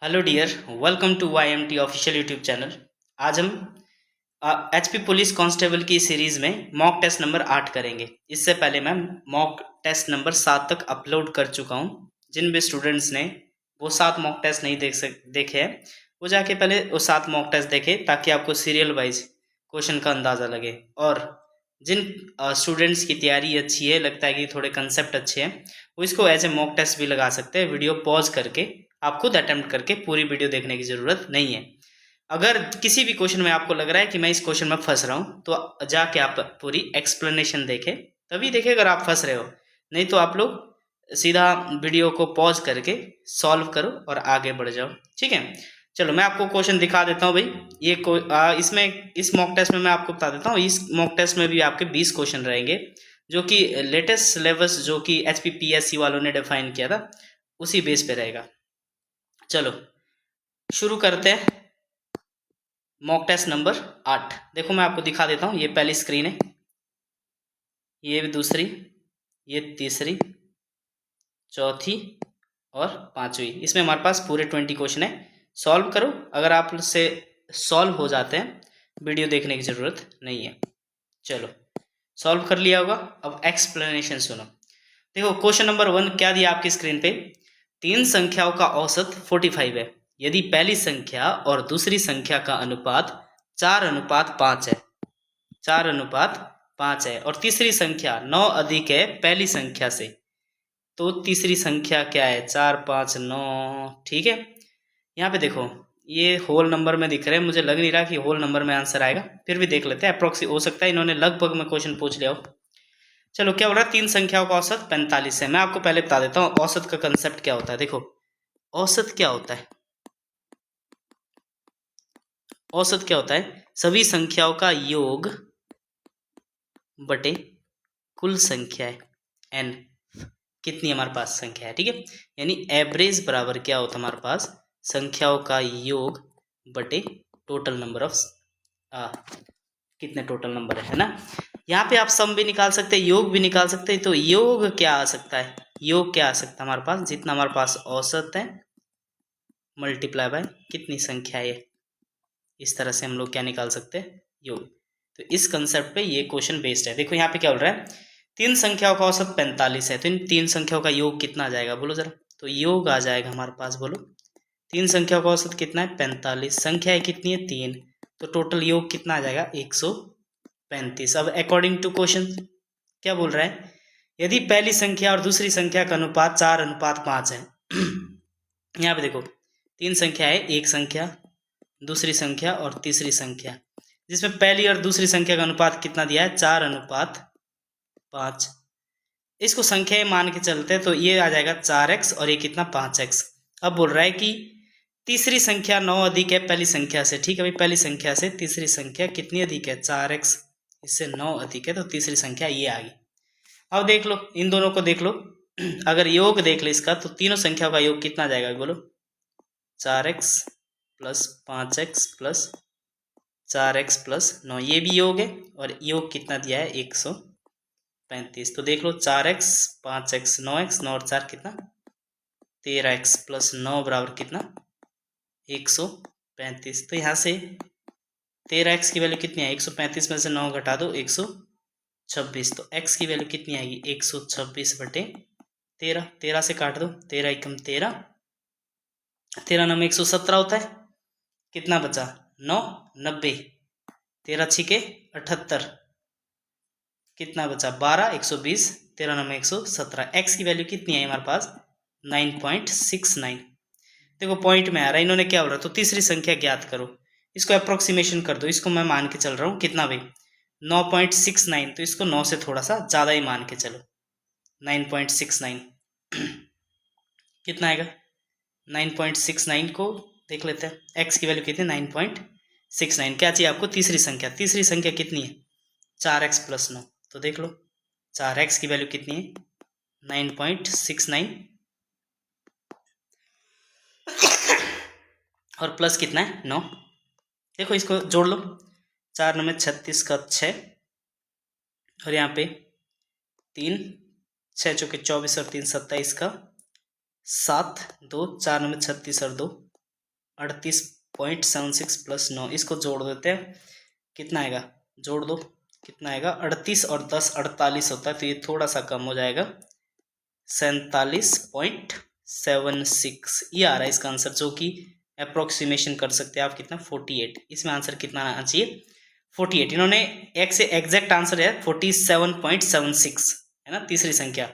Hello dear, welcome to YMT official YouTube channel. आज हम HP police constable की series में मॉक टेस्ट नंबर 8 करेंगे। इससे पहले मैं मॉक टेस्ट नंबर 7 तक अपलोड कर चुका हूँ। जिन भी स्टूडेंट्स ने वो 7 मॉक टेस्ट नहीं देखे हैं, वो जाके पहले वो 7 मॉक टेस्ट देखें, ताकि आपको सीरियल वाइज क्वेश्चन का अंदाज़ा लगे। और जिन स्टूडेंट्स की तैयारी अच्छी है, लगता है कि थोड़े कंसेप्ट अच्छे हैं, वो इसको एज ए मॉक टेस्ट भी लगा सकते हैं। वीडियो पॉज करके आप खुद अटेम्प्ट करके पूरी वीडियो देखने की ज़रूरत नहीं है। अगर किसी भी क्वेश्चन में आपको लग रहा है कि मैं इस क्वेश्चन में फंस रहा हूँ, तो जाके आप पूरी एक्सप्लेनेशन देखें, तभी देखें अगर आप फंस रहे हो। नहीं तो आप लोग सीधा वीडियो को पॉज करके सॉल्व करो और आगे बढ़ जाओ। ठीक है, चलो मैं आपको क्वेश्चन दिखा देता हूँ भाई। इसमें इस मॉक टेस्ट में मैं आपको बता देता हूँ, इस मॉक टेस्ट में भी आपके 20 क्वेश्चन रहेंगे, जो कि लेटेस्ट सिलेबस जो कि HPPSC वालों ने डिफाइन किया था, उसी बेस पे रहेगा। चलो शुरू करते हैं। मॉक टेस्ट नंबर 8 देखो, मैं आपको दिखा देता हूँ। ये पहली स्क्रीन है, ये दूसरी, ये तीसरी, चौथी और पांचवी। इसमें हमारे पास पूरे 20 क्वेश्चन है। सॉल्व करो, अगर आप से सॉल्व हो जाते हैं वीडियो देखने की ज़रूरत नहीं है। चलो सॉल्व कर लिया होगा, अब एक्सप्लेनेशन सुनो। देखो क्वेश्चन नंबर 1 क्या दिया आपकी स्क्रीन पे। 3 संख्याओं का औसत 45 है यदि पहली संख्या और दूसरी संख्या का अनुपात 4:5 है। 4:5 है और तीसरी संख्या 9 अधिक है पहली संख्या से। तो तीसरी संख्या क्या है? 4, 5, 9। ठीक है, यहाँ पे देखो ये होल नंबर में दिख रहे हैं, मुझे लग नहीं रहा कि होल नंबर में आंसर आएगा, फिर भी देख लेते हैं। अप्रोक्सी हो सकता है इन्होंने लगभग में क्वेश्चन पूछ लिया हो। चलो क्या हो रहा है, 3 संख्याओं का औसत 45 है। मैं आपको पहले बता देता हूँ औसत का कंसेप्ट क्या होता है। देखो औसत क्या होता है, औसत क्या होता है? सभी संख्याओं का योग बटे कुल संख्या है n। कितनी हमारे पास संख्या है, ठीक है। यानी एवरेज बराबर क्या होता है हमारे पास? संख्याओं का योग बटे टोटल नंबर ऑफ कितने टोटल नंबर है ना। यहाँ पे आप सम भी निकाल सकते हैं, योग भी निकाल सकते हैं। तो योग क्या आ सकता है? योग क्या आ सकता है हमारे पास? जितना हमारे पास औसत है मल्टीप्लाई बाय कितनी संख्या है, इस तरह से हम लोग क्या निकाल सकते हैं? योग। तो इस कंसेप्ट पे ये क्वेश्चन बेस्ड है। देखो यहाँ पे क्या बोल रहा है, 3 संख्याओं का औसत 45 है, तो इन 3 संख्याओं का योग कितना आ जाएगा बोलो जरा। तो योग आ जाएगा हमारे पास, बोलो 3 संख्याओं का औसत कितना है? 45। संख्या कितनी है? 3। तो टोटल योग कितना आ जाएगा? 135। अब अकॉर्डिंग टू क्वेश्चन क्या बोल रहा है, यदि पहली संख्या और दूसरी संख्या का अनुपात 4:5 है। यहाँ पे देखो 3 संख्या है, एक संख्या, दूसरी संख्या और तीसरी संख्या, जिसमें पहली और दूसरी संख्या का अनुपात कितना दिया है? 4:5। इसको संख्या मान के चलते हैं तो ये आ जाएगा 4x और ये कितना? 5x। अब बोल रहा है कि तीसरी संख्या 9 अधिक है पहली संख्या से। ठीक है भाई, पहली संख्या से तीसरी संख्या कितनी अधिक है? 4x। इससे 9 अधिक है, तो तीसरी संख्या ये आ गई। अब देख लो इन दोनों को, देख लो अगर योग देख लो इसका, तो तीनों संख्याओं का योग कितना आ जाएगा बोलो? 4x plus 5x plus 4x plus 9, ये भी योग है। और योग कितना दिया है? 135। तो देख लो 4x 5x 9x, 9 और 4 कितना? 13x प्लस 9 बराबर कितना? 135। तो यहाँ से 13x की वैल्यू कितनी है? 135 में से 9 घटा दो, 126। तो x की वैल्यू कितनी आएगी? 126 बटे 13। 13 से काट दो, 13 एकम 13, 13 9 में 117 होता है। कितना बचा? 9, 90, 13 छिके 78, कितना बचा? 12, 120, 13 9 में 117। एक्स की वैल्यू कितनी है हमारे पास? 9.69। देखो पॉइंट में आ रहा है, इन्होंने क्या बोल रहा, तो तीसरी संख्या ज्ञात करो। इसको अप्रोक्सीमेशन कर दो, इसको मैं मान के चल रहा हूँ कितना भाई? 9.69। तो इसको 9 से थोड़ा सा ज़्यादा ही मान के चलो, 9.69 कितना आएगा? 9.69 को देख लेते हैं, एक्स की वैल्यू कितनी? 9.69। क्या चाहिए आपको? तीसरी संख्या। तीसरी संख्या कितनी है? 4x plus 9। तो देख लो 4x की वैल्यू कितनी है? 9.69 और प्लस कितना है? 9। देखो इसको जोड़ लो, 4 9 में 36 का 6 और यहाँ पे 3, 6 चौके 24 और 3 27 का 7, 2 4 9 में 36 और 2 38.76 प्लस 9, इसको जोड़ देते हैं, कितना आएगा, जोड़ दो, कितना आएगा, 38 और 10 48 होता है, तो ये थोड़ा सा कम हो जाएगा, 47.76 ये आ रहा है इसका आंसर, जो कि अप्रोक्सीमेशन कर सकते हैं आप कितना, 48। इसमें आंसर कितना आना चाहिए, 48। इन्होंने एक से एग्जैक्ट आंसर है 47.76 है ना, तीसरी संख्या,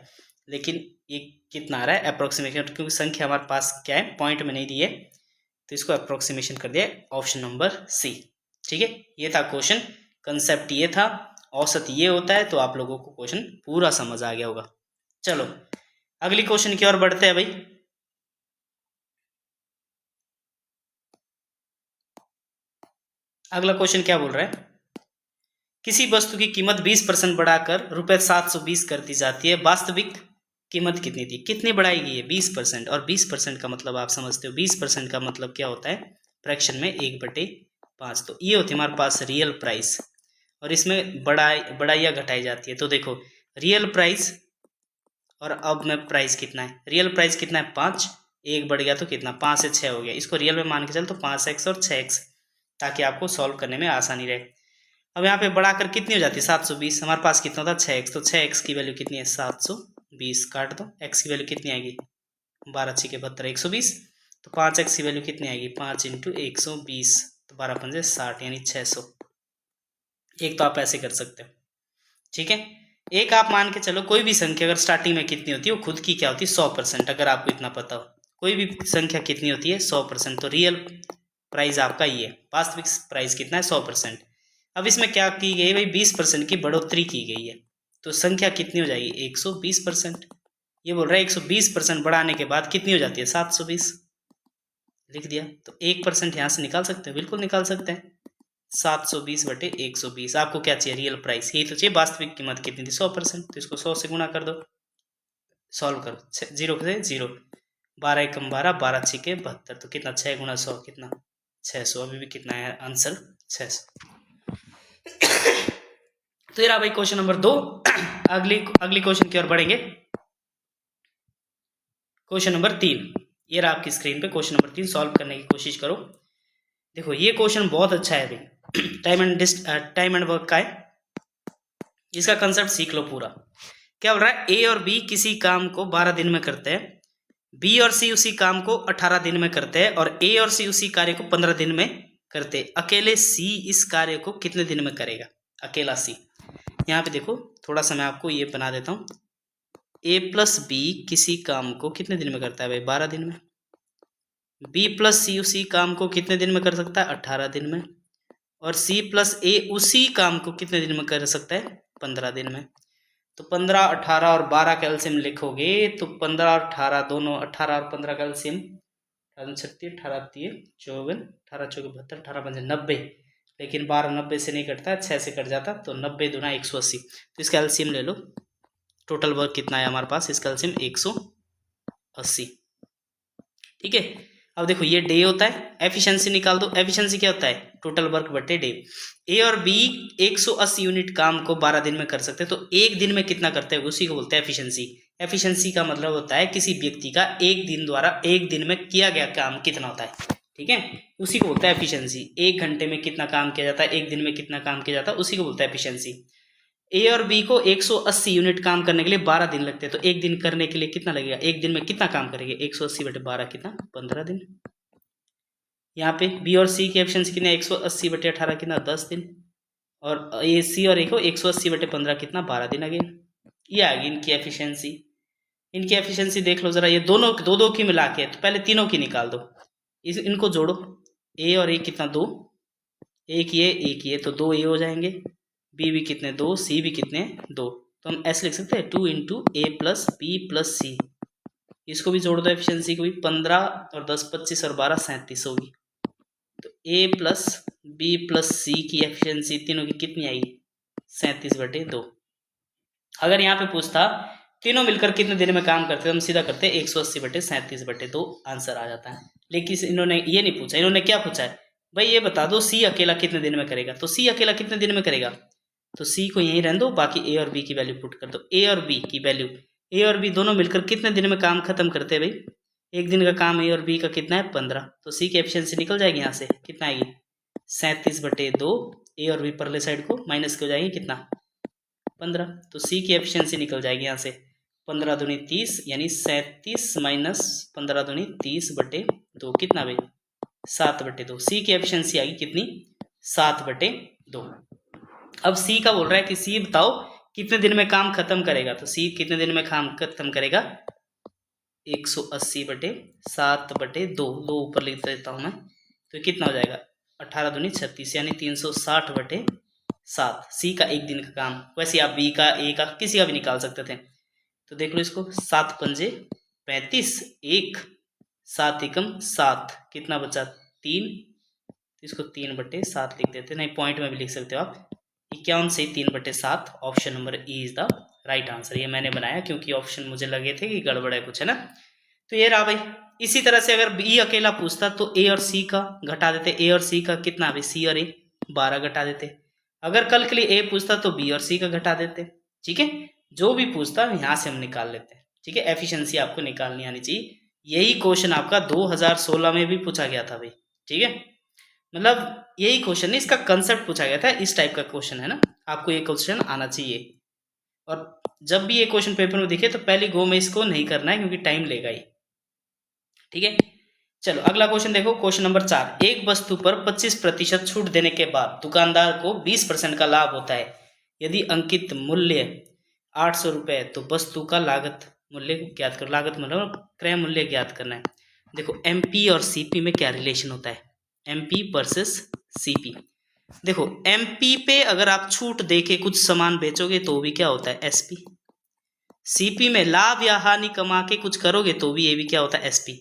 लेकिन ये कितना आ रहा है अप्रोक्सीमेशन, क्योंकि संख्या हमारे पास क्या है, पॉइंट में नहीं दी है, तो इसको अप्रोक्सीमेशन कर दिया, ऑप्शन नंबर सी। ठीक है, ये था क्वेश्चन, कंसेप्ट ये था, औसत ये होता है, तो आप लोगों को क्वेश्चन पूरा समझ आ गया होगा। चलो अगली क्वेश्चन की ओर बढ़ते हैं भाई। अगला क्वेश्चन क्या बोल रहा है, किसी वस्तु की कीमत 20% बढ़ाकर रुपए 720 कर दी जाती है, वास्तविक कीमत कितनी थी, कितनी बढ़ाई गई है, 20%। और 20% का मतलब आप समझते हो, 20% का मतलब क्या होता है, फ्रैक्शन में 1/5, तो ये होती है हमारे पास रियल प्राइस, और इसमें बढ़ाई या घटाई जाती है। तो देखो रियल प्राइस और अब में प्राइस कितना है, रियल प्राइस कितना है 5, एक बढ़ गया तो कितना, 5 से 6 हो गया, इसको रियल में मान के चल तो 5x और 6x, ताकि आपको सॉल्व करने में आसानी रहे। अब यहाँ पे बढ़ाकर कितनी हो जाती है 720, हमारे पास कितना होता है 6x, तो 6x की वैल्यू कितनी है 720, काट दो, x की वैल्यू कितनी आएगी 12 6 72 120, तो 5x की वैल्यू कितनी आएगी 5 × 120, तो 12 पंजे 60 यानी 600। एक तो आप ऐसे कर सकते हो, ठीक है। एक आप मान के चलो कोई भी संख्या अगर स्टार्टिंग में कितनी होती है, वो खुद की क्या होती है 100%, अगर आपको इतना पता हो कोई भी संख्या कितनी होती है 100%, तो रियल प्राइस आपका ये है, वास्तविक प्राइस कितना है 100%। अब इसमें क्या की गई भाई 20% की बढ़ोतरी की गई है, तो संख्या कितनी हो जाएगी 120%। ये बोल रहा है 120% बढ़ाने के बाद कितनी हो जाती है 720, लिख दिया। तो 1% यहाँ से निकाल सकते हैं, बिल्कुल निकाल सकते हैं, 720/120। आपको क्या चाहिए रियल प्राइस, यही तो चाहिए, वास्तविक कीमत कितनी थी 100%, तो इसको 100 से गुणा कर दो, सॉल्व करो, 0 से 0, 12 एकम 12, 12 छिके 72, तो कितना 6 × 100 कितना 600, अभी भी कितना है आंसर 600। तो ये रहा भाई क्वेश्चन नंबर 2। अगली क्वेश्चन की ओर बढ़ेंगे, क्वेश्चन नंबर 3, ये रहा आपकी स्क्रीन पे क्वेश्चन नंबर 3, सॉल्व करने की कोशिश करो। देखो ये क्वेश्चन बहुत अच्छा है भाई, टाइम एंड वर्क का है, इसका कंसेप्ट सीख लो पूरा। क्या बोल रहा है, ए और बी किसी काम को 12 दिन में करते हैं, बी और सी उसी काम को 18 दिन में करते हैं, और ए और सी उसी कार्य को 15 दिन में करते हैं। अकेले सी इस कार्य को कितने दिन में करेगा, अकेला सी। यहाँ पे देखो थोड़ा सा मैं आपको ये बना देता हूँ, ए प्लस बी किसी काम को कितने दिन में करता है भाई 12 दिन में, बी प्लस सी उसी काम को कितने दिन में कर सकता है 18 दिन में, और सी प्लस ए उसी काम को कितने दिन में कर सकता है 15 दिन में। तो 15 18 और 12 का एलसीएम लिखोगे तो 15 और 18 दोनों, 18 और 15 का एलसीएम 36 18 3 54, 18 चौके 72, 18 पंजे 90, लेकिन 12 90 से नहीं कटता, 6 से कट जाता, तो 90 दूना 180, तो इसका एलसीएम ले लो। टोटल वर्क कितना है हमारे पास, इसका एलसीएम 180, ठीक है। अब देखो ये डे होता है, एफिशिएंसी निकाल दो, एफिशिएंसी क्या होता है टोटल वर्क बटे डे। ए और बी 180 यूनिट काम को 12 दिन में कर सकते हैं, तो एक दिन में कितना करते हैं उसी को बोलते हैं एफिशिएंसी। एफिशिएंसी का मतलब होता है किसी व्यक्ति का एक दिन द्वारा एक दिन में किया गया काम कितना होता है, ठीक है, उसी को बोलता है एफिशिएंसी। एक घंटे में कितना काम किया जाता है, एक दिन में कितना काम किया जाता है, उसी को बोलता है एफिशिएंसी। ए और बी को 180 यूनिट काम करने के लिए 12 दिन लगते हैं, तो एक दिन करने के लिए कितना लगेगा, एक दिन में कितना काम करेंगे 180/12 कितना 15 दिन। यहाँ पे बी और सी की एफिशिएंसी कितना 180/18 कितना 10 दिन, और ए सी और ए को 180/15 कितना 12 दिन अगेन। ये आ गई इनकी एफिशिएंसी। इनकी एफिशिएंसी देख लो जरा, ये दोनों दो की मिला के, तो पहले तीनों की निकाल दो, इनको जोड़ो, ए और ए कितना 2, एक ये तो 2 ए हो जाएंगे, बी भी कितने 2, सी भी कितने 2, तो हम ऐसे लिख सकते हैं 2 × ए प्लस बी प्लस सी। इसको भी जोड़ दो एफिशिएंसी को भी, 15 और 10 25 और 12 37 होगी, तो ए प्लस बी प्लस सी की एफिशिएंसी तीनों की कितनी आएगी 37/2। अगर यहाँ पे पूछता तीनों मिलकर कितने दिन में काम करते, हम सीधा करते 180/37/2, आंसर आ जाता है। लेकिन इन्होंने ये नहीं पूछा, इन्होंने क्या पूछा है भाई ये बता दो सी अकेला कितने दिन में करेगा, तो सी अकेला कितने दिन में करेगा, तो सी को यहीं रहने दो, बाकी ए और बी की वैल्यू पुट कर दो। ए और बी की वैल्यू, ए और बी दोनों मिलकर कितने दिन में काम खत्म करते हैं भाई, एक दिन का काम ए और बी का कितना है 15, तो सी की एफिशिएंसी निकल जाएगी यहाँ से, कितना आएगी 37/2। ए और बी परले साइड को माइनस हो जाएगी कितना 15, तो सी की एफिशिएंसी निकल जाएगी यहाँ से 15 दूनी 30, यानी 37 माइनस 15 दूनी 30/2 कितना भाई 7/2। सी की एफिशिएंसी आएगी कितनी 7/2। अब सी का बोल रहा है कि सी बताओ कितने दिन में काम खत्म करेगा, तो सी कितने दिन में काम खत्म करेगा 180/7/2, दो ऊपर लिख देता हूँ मैं, तो कितना हो जाएगा 18 दूनी 36, यानी 360/7। सी का एक दिन का काम, वैसे आप बी का ए का किसी का भी निकाल सकते थे। तो देख लो इसको, 7 पंजे 35, 1 7 एकम 7, कितना बचा 3, तो इसको 3/7 लिख देते, नहीं पॉइंट में भी लिख सकते हो आप, 51 से 3/7। Option number E is the right answer. ये मैंने बनाया क्योंकि ऑप्शन मुझे लगे थे कि गड़बड़ है कुछ, है ना। तो ये रहा भाई। इसी तरह से अगर बी अकेला पूछता तो ए और सी का घटा देते, ए और सी का कितना भाई सी और ए 12 घटा देते। अगर कल के लिए ए पूछता तो बी और सी का घटा देते, ठीक है। जो भी पूछता यहाँ से हम निकाल लेते हैं, ठीक है। एफिशिएंसी आपको निकालनी आनी चाहिए। यही क्वेश्चन आपका 2016 में भी पूछा गया था भाई, ठीक है। मतलब यही क्वेश्चन है, इसका कंसेप्ट पूछा गया था, इस टाइप का क्वेश्चन है ना, आपको ये क्वेश्चन आना चाहिए। और जब भी ये क्वेश्चन पेपर में दिखे तो पहली गो में इसको नहीं करना है क्योंकि टाइम लेगा ही, ठीक है। चलो अगला क्वेश्चन देखो, क्वेश्चन नंबर 4। एक वस्तु पर 25% छूट देने के बाद दुकानदार को 20% का लाभ होता है। यदि अंकित मूल्य 800 रुपये तो वस्तु का लागत मूल्य ज्ञात करो। लागत मतलब क्रय मूल्य ज्ञात करना है। देखो एमपी और सीपी में क्या रिलेशन होता है, एमपी वर्सेस सीपी। देखो एमपी पे अगर आप छूट दे के कुछ सामान बेचोगे तो भी क्या होता है एसपी। सीपी में लाभ या हानि कमा के कुछ करोगे तो भी ये भी क्या होता है एसपी।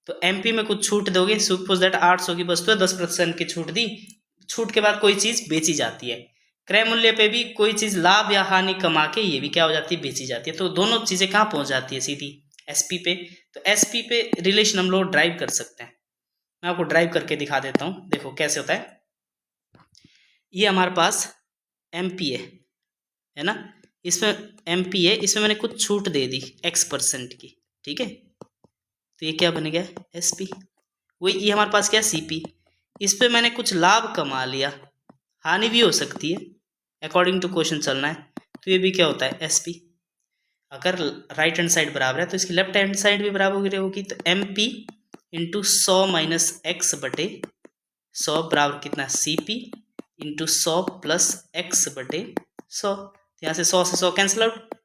तो एमपी में कुछ छूट दोगे, सपोज दैट 800 की वस्तु है, 10% की छूट दी, छूट के बाद कोई चीज बेची जाती है। क्रय मूल्य पे भी कोई चीज लाभ या हानि कमा के ये भी क्या हो जाती है बेची जाती है। तो दोनों चीजें कहाँ पहुंच जाती है सीधी एसपी पे। तो एसपी पे रिलेशन हम लोग ड्राइव कर सकते हैं। मैं आपको ड्राइव करके दिखा देता हूँ, देखो कैसे होता है। ये हमारे पास एमपी है ना, इसमें एमपी है, इसमें मैंने कुछ छूट दे दी x% की, ठीक है। तो ये क्या बन गया एसपी। वही ये हमारे पास क्या सीपी, इस पे मैंने कुछ लाभ कमा लिया, हानि भी हो सकती है, अकॉर्डिंग टू क्वेश्चन चलना है। तो ये भी क्या होता है एसपी। अगर राइट हैंड साइड बराबर है तो इसकी लेफ्ट हैंड साइड भी बराबर होगी। तो M P into 100 minus x/100 बराबर कितना सीपी इंटू 100 प्लस x/100। यहाँ से 100 से 100 कैंसिल आउट,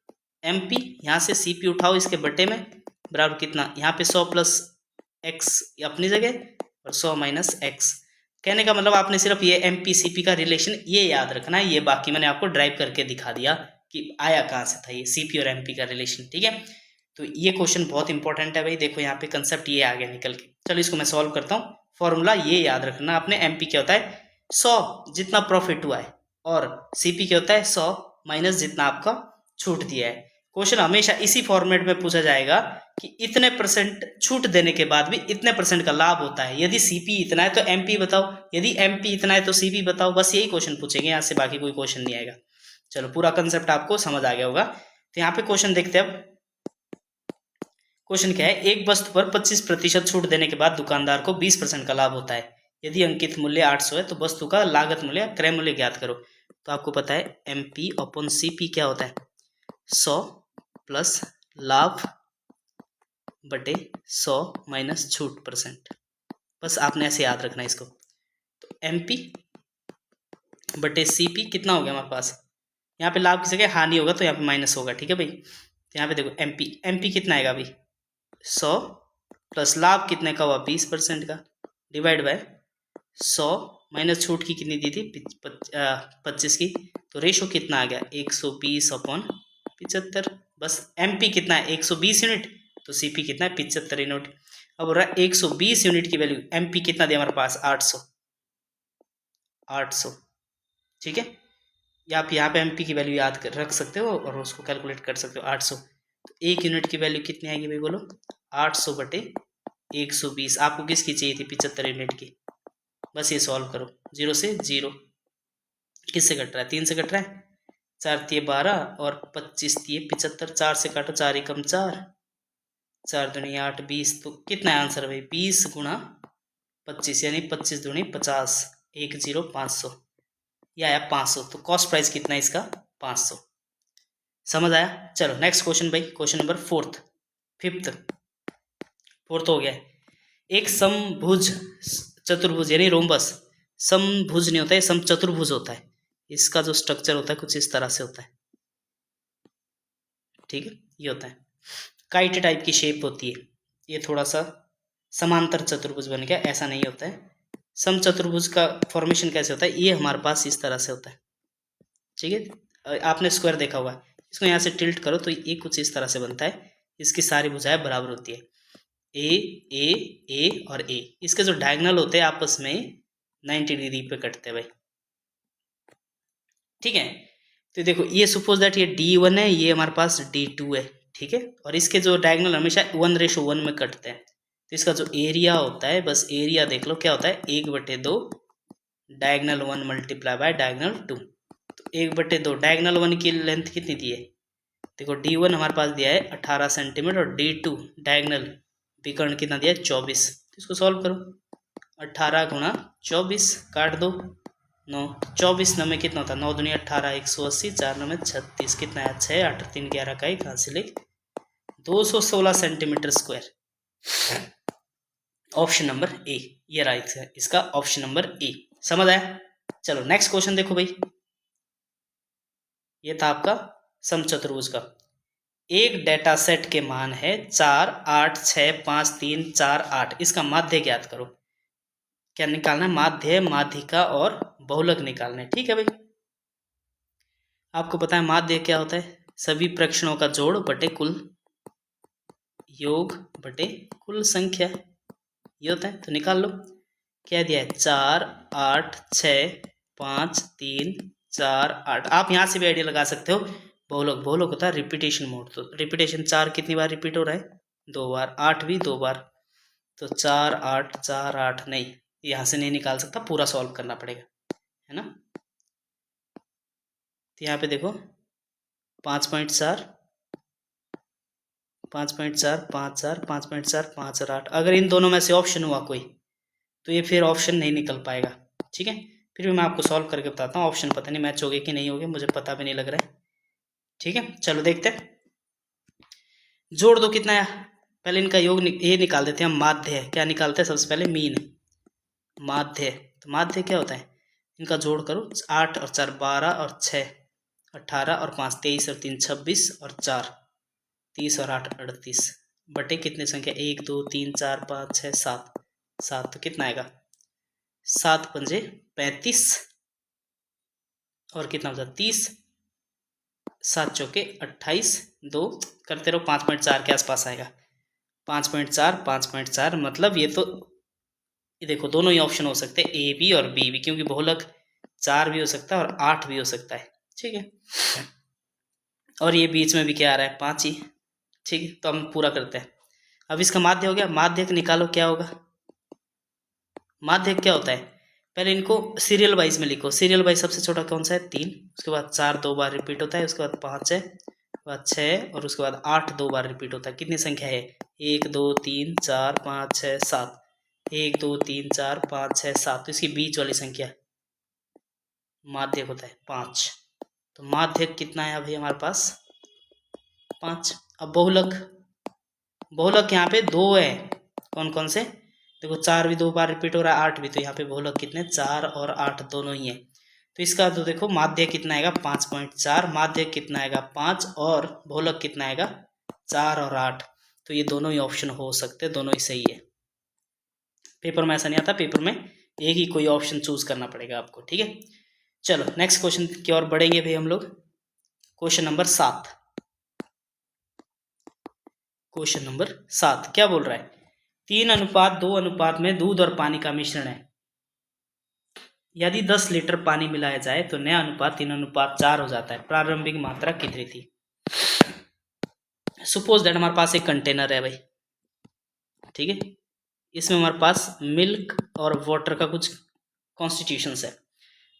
एम पी यहाँ से सी पी उठाओ इसके बटे में बराबर कितना, यहाँ पे 100 प्लस एक्स अपनी जगह और 100 माइनस एक्स। कहने का मतलब आपने सिर्फ ये एम पी सी पी का रिलेशन ये याद रखना है, ये बाकी मैंने आपको ड्राइव करके दिखा दिया कि आया कहाँ से था ये सी पी और एम पी का रिलेशन, ठीक है। तो ये क्वेश्चन बहुत इंपॉर्टेंट है भाई, देखो यहाँ पे कंसेप्ट ये आ गया निकल के। चलो इसको मैं सॉल्व करता हूँ। फॉर्मूला ये याद रखना आपने, एम पी क्या होता है 100 जितना प्रॉफिट हुआ है, और सी पी क्या होता है 100 माइनस जितना आपका छूट दिया है। क्वेश्चन हमेशा इसी फॉर्मेट में पूछा जाएगा कि इतने परसेंट छूट देने के बाद भी इतने परसेंट का लाभ होता है। यदि सीपी इतना है तो एमपी बताओ, यदि एमपी इतना है तो सीपी बताओ, बस यही क्वेश्चन पूछेंगे, यहाँ से बाकी कोई क्वेश्चन नहीं आएगा। चलो पूरा कंसेप्ट आपको समझ आ गया होगा। तो यहाँ पे क्वेश्चन देखते हैं अब। क्वेश्चन क्या है, एक वस्तु पर 25% छूट देने के बाद दुकानदार को 20% का लाभ होता है। यदि अंकित मूल्य 800 है तो वस्तु का लागत मूल्य क्रय मूल्य ज्ञात करो। तो आपको पता है एमपी अपॉन सीपी क्या होता है 100 प्लस लाभ बटे 100 माइनस छूट %। बस आपने ऐसे याद रखना है इसको। तो एमपी बटे सीपी कितना हो गया हमारे पास, यहाँ पे लाभ की जगह हानि होगा तो यहाँ पे माइनस होगा, ठीक है भाई। तो यहाँ पे देखो एमपी कितना आएगा भाई 100 प्लस लाभ कितने का हुआ 20% का डिवाइड बाय 100 माइनस छूट की कितनी दी थी 25 की, तो रेशो कितना आ गया 120/75। बस एमपी कितना है 120 यूनिट, तो सीपी कितना है 75 यूनिट। अब हो रहा है 120 यूनिट की वैल्यू, एमपी कितना दिया हमारे पास 800, ठीक है। या आप यहाँ पे एमपी की वैल्यू याद रख सकते हो और उसको कैलकुलेट कर सकते हो 800। तो एक यूनिट की वैल्यू कितनी आएगी भाई बोलो 800 बटे 120। आपको किसकी चाहिए थी 75 यूनिट की। बस ये सॉल्व करो, 0 से 0 किससे कट रहा है 3 से कट रहा है, 4 तिये 12 और 25 तिये 75, 4 से काटो 4 एकम 4, 4 दूनी 8, 20, तो कितना है आंसर भाई? 20 गुणा 25 यानी 25 दूनी 50, 500, यह आया 500। तो कॉस्ट प्राइस कितना है इसका? 500। समझ आया? चलो नेक्स्ट क्वेश्चन भाई, क्वेश्चन नंबर फोर्थ हो गया। एक समभुज चतुर्भुज यानी रोम्बस, समभुज नहीं होता है, समचतुर्भुज होता है। इसका जो स्ट्रक्चर होता है कुछ इस तरह से होता है, ठीक है, ये होता है, काइट टाइप की शेप होती है। ये थोड़ा सा समांतर चतुर्भुज बन गया, ऐसा नहीं होता है। समचतुर्भुज का फॉर्मेशन कैसे होता है? ये हमारे पास इस तरह से होता है, ठीक है। आपने स्क्वायर देखा होगा, इसको यहाँ से टिल्ट करो तो ये कुछ इस तरह से बनता है। इसकी सारी भुजाएं बराबर होती है, ए और ए। इसके जो डायगोनल होते हैं आपस में 90 डिग्री पे कटते हैं भाई, ठीक है। तो देखो ये सपोज दैट ये D1 है, ये हमारे पास D2 है, ठीक है। और इसके जो डायगोनल हमेशा 1:1 में कटते हैं। तो इसका जो एरिया होता है, बस एरिया देख लो क्या होता है, 1/2 डायगोनल 1 मल्टीप्लाई बाय डायगोनल 2। तो 1/2 डायगोनल 1 की लेंथ कितनी दी है? देखो D1 हमारे पास दिया है 18 सेंटीमीटर और D2 डायगोनल विकर्ण कितना दिया है? 24। तो इसको सॉल्व करो, 18 गुणा 24 काट दो, 9, 24 9 में कितना होता है? 9 दूनी 18, 180, 4 9 में 36, कितना है? 6 8 3 11 का 1 हाथ से लिख, 216 centimetre square. Option number A, ये राइट है इसका, ऑप्शन नंबर ए। समझ आया? चलो नेक्स्ट क्वेश्चन देखो भाई, ये था आपका समचतुर्भुज का। एक डेटा सेट के मान है 4 8 6 5 3 4 8। इसका माध्य ज्ञात करो। क्या निकालना है? माध्य, माध्यिका और बहुलक निकालना है, ठीक है भाई। आपको पता है माध्य क्या होता है? सभी प्रक्षणों का जोड़ बटे कुल योग बटे कुल संख्या, ये होता है। तो निकाल लो, क्या दिया है? 4 8 6 5 3 4 8। आप यहाँ से भी आइडिया लगा सकते हो, बहुलक होता है रिपीटेशन मोड। तो रिपीटेशन 4 कितनी बार रिपीट हो रहा है? 2 बार, 8 भी 2 बार। तो 4 8 4 8 नहीं, यहाँ से नहीं निकाल सकता, पूरा सॉल्व करना पड़ेगा, है ना। तो यहाँ पे देखो 5.4 5.4 5 4 5.4 5 और 8। अगर इन दोनों में से ऑप्शन हुआ कोई तो ये फिर ऑप्शन नहीं निकल पाएगा, ठीक है। फिर भी मैं आपको सॉल्व करके बताता हूँ। ऑप्शन पता नहीं मैच हो गए कि नहीं हो गए, मुझे पता भी नहीं लग रहा है, ठीक है। चलो देखते हैं, जोड़ दो कितना है। पहले इनका योग ये निकाल देते हैं हम, माध्य है। क्या निकालते हैं सबसे पहले? मीन, माध्य। तो माध्य क्या होता है? इनका जोड़ करो, 8 और 4 12 और 6 18 और 5 23 और 3 26 और 4 30 और 8 38 बटे कितनी संख्या? 1 2 3 4 5 6 7 7। तो कितना आएगा? 7 पंजे 35 और कितना होता है? 30, 7 चौके 28, 2 करते रहो, 5.4 के आसपास आएगा। 5.4 5.4 मतलब ये तो, ये देखो दोनों ही ऑप्शन हो सकते हैं, ए बी और बी भी, क्योंकि बहुलक 4 भी हो सकता है और 8 भी हो सकता है, ठीक है। और ये बीच में भी क्या आ रहा है? 5 ही, ठीक है। तो हम पूरा करते हैं। अब इसका माध्य हो गया, माध्य निकालो क्या होगा? माध्य क्या होता है? पहले इनको सीरियल वाइज में लिखो। सीरियल वाइज सबसे छोटा कौन सा है? 3, उसके बाद 4 2 बार रिपीट होता है, उसके बाद 5 है, उसके बाद 6 और उसके बाद 8 2 बार रिपीट होता है। कितनी संख्या है? 1 2 3 4 5 6 7, 1 2 3 4 5 6 7। तो इसकी बीच वाली संख्या माध्यक होता है 5। तो माध्यक कितना है भाई हमारे पास? 5। अब बहुलक यहाँ पे 2 है। कौन कौन से? देखो 4 भी 2 बार रिपीट हो रहा है, 8 भी। तो यहाँ पे बहुलक कितने? 4 और 8 दोनों ही है। तो इसका तो देखो माध्य कितना आएगा? 5.4। माध्य कितना आएगा? 5। और बहुलक कितना आएगा? 4 और 8। तो ये दोनों ही ऑप्शन हो सकते हैं, दोनों ही सही है। पेपर में ऐसा नहीं आता, पेपर में एक ही कोई ऑप्शन चूज करना पड़ेगा आपको, ठीक है। चलो नेक्स्ट क्वेश्चन की ओर बढ़ेंगे भाई हम लोग। Question number 7। क्वेश्चन नंबर 7 क्या बोल रहा है? 3:2 में दूध और पानी का मिश्रण है। यदि 10 लीटर पानी मिलाया जाए तो नया अनुपात 3:4 हो जाता है। प्रारंभिक मात्रा कितनी थी? सपोज दैट हमारे पास एक कंटेनर है भाई, ठीक है। इसमें हमारे पास मिल्क और वाटर का कुछ कॉन्स्टिट्यूशंस है।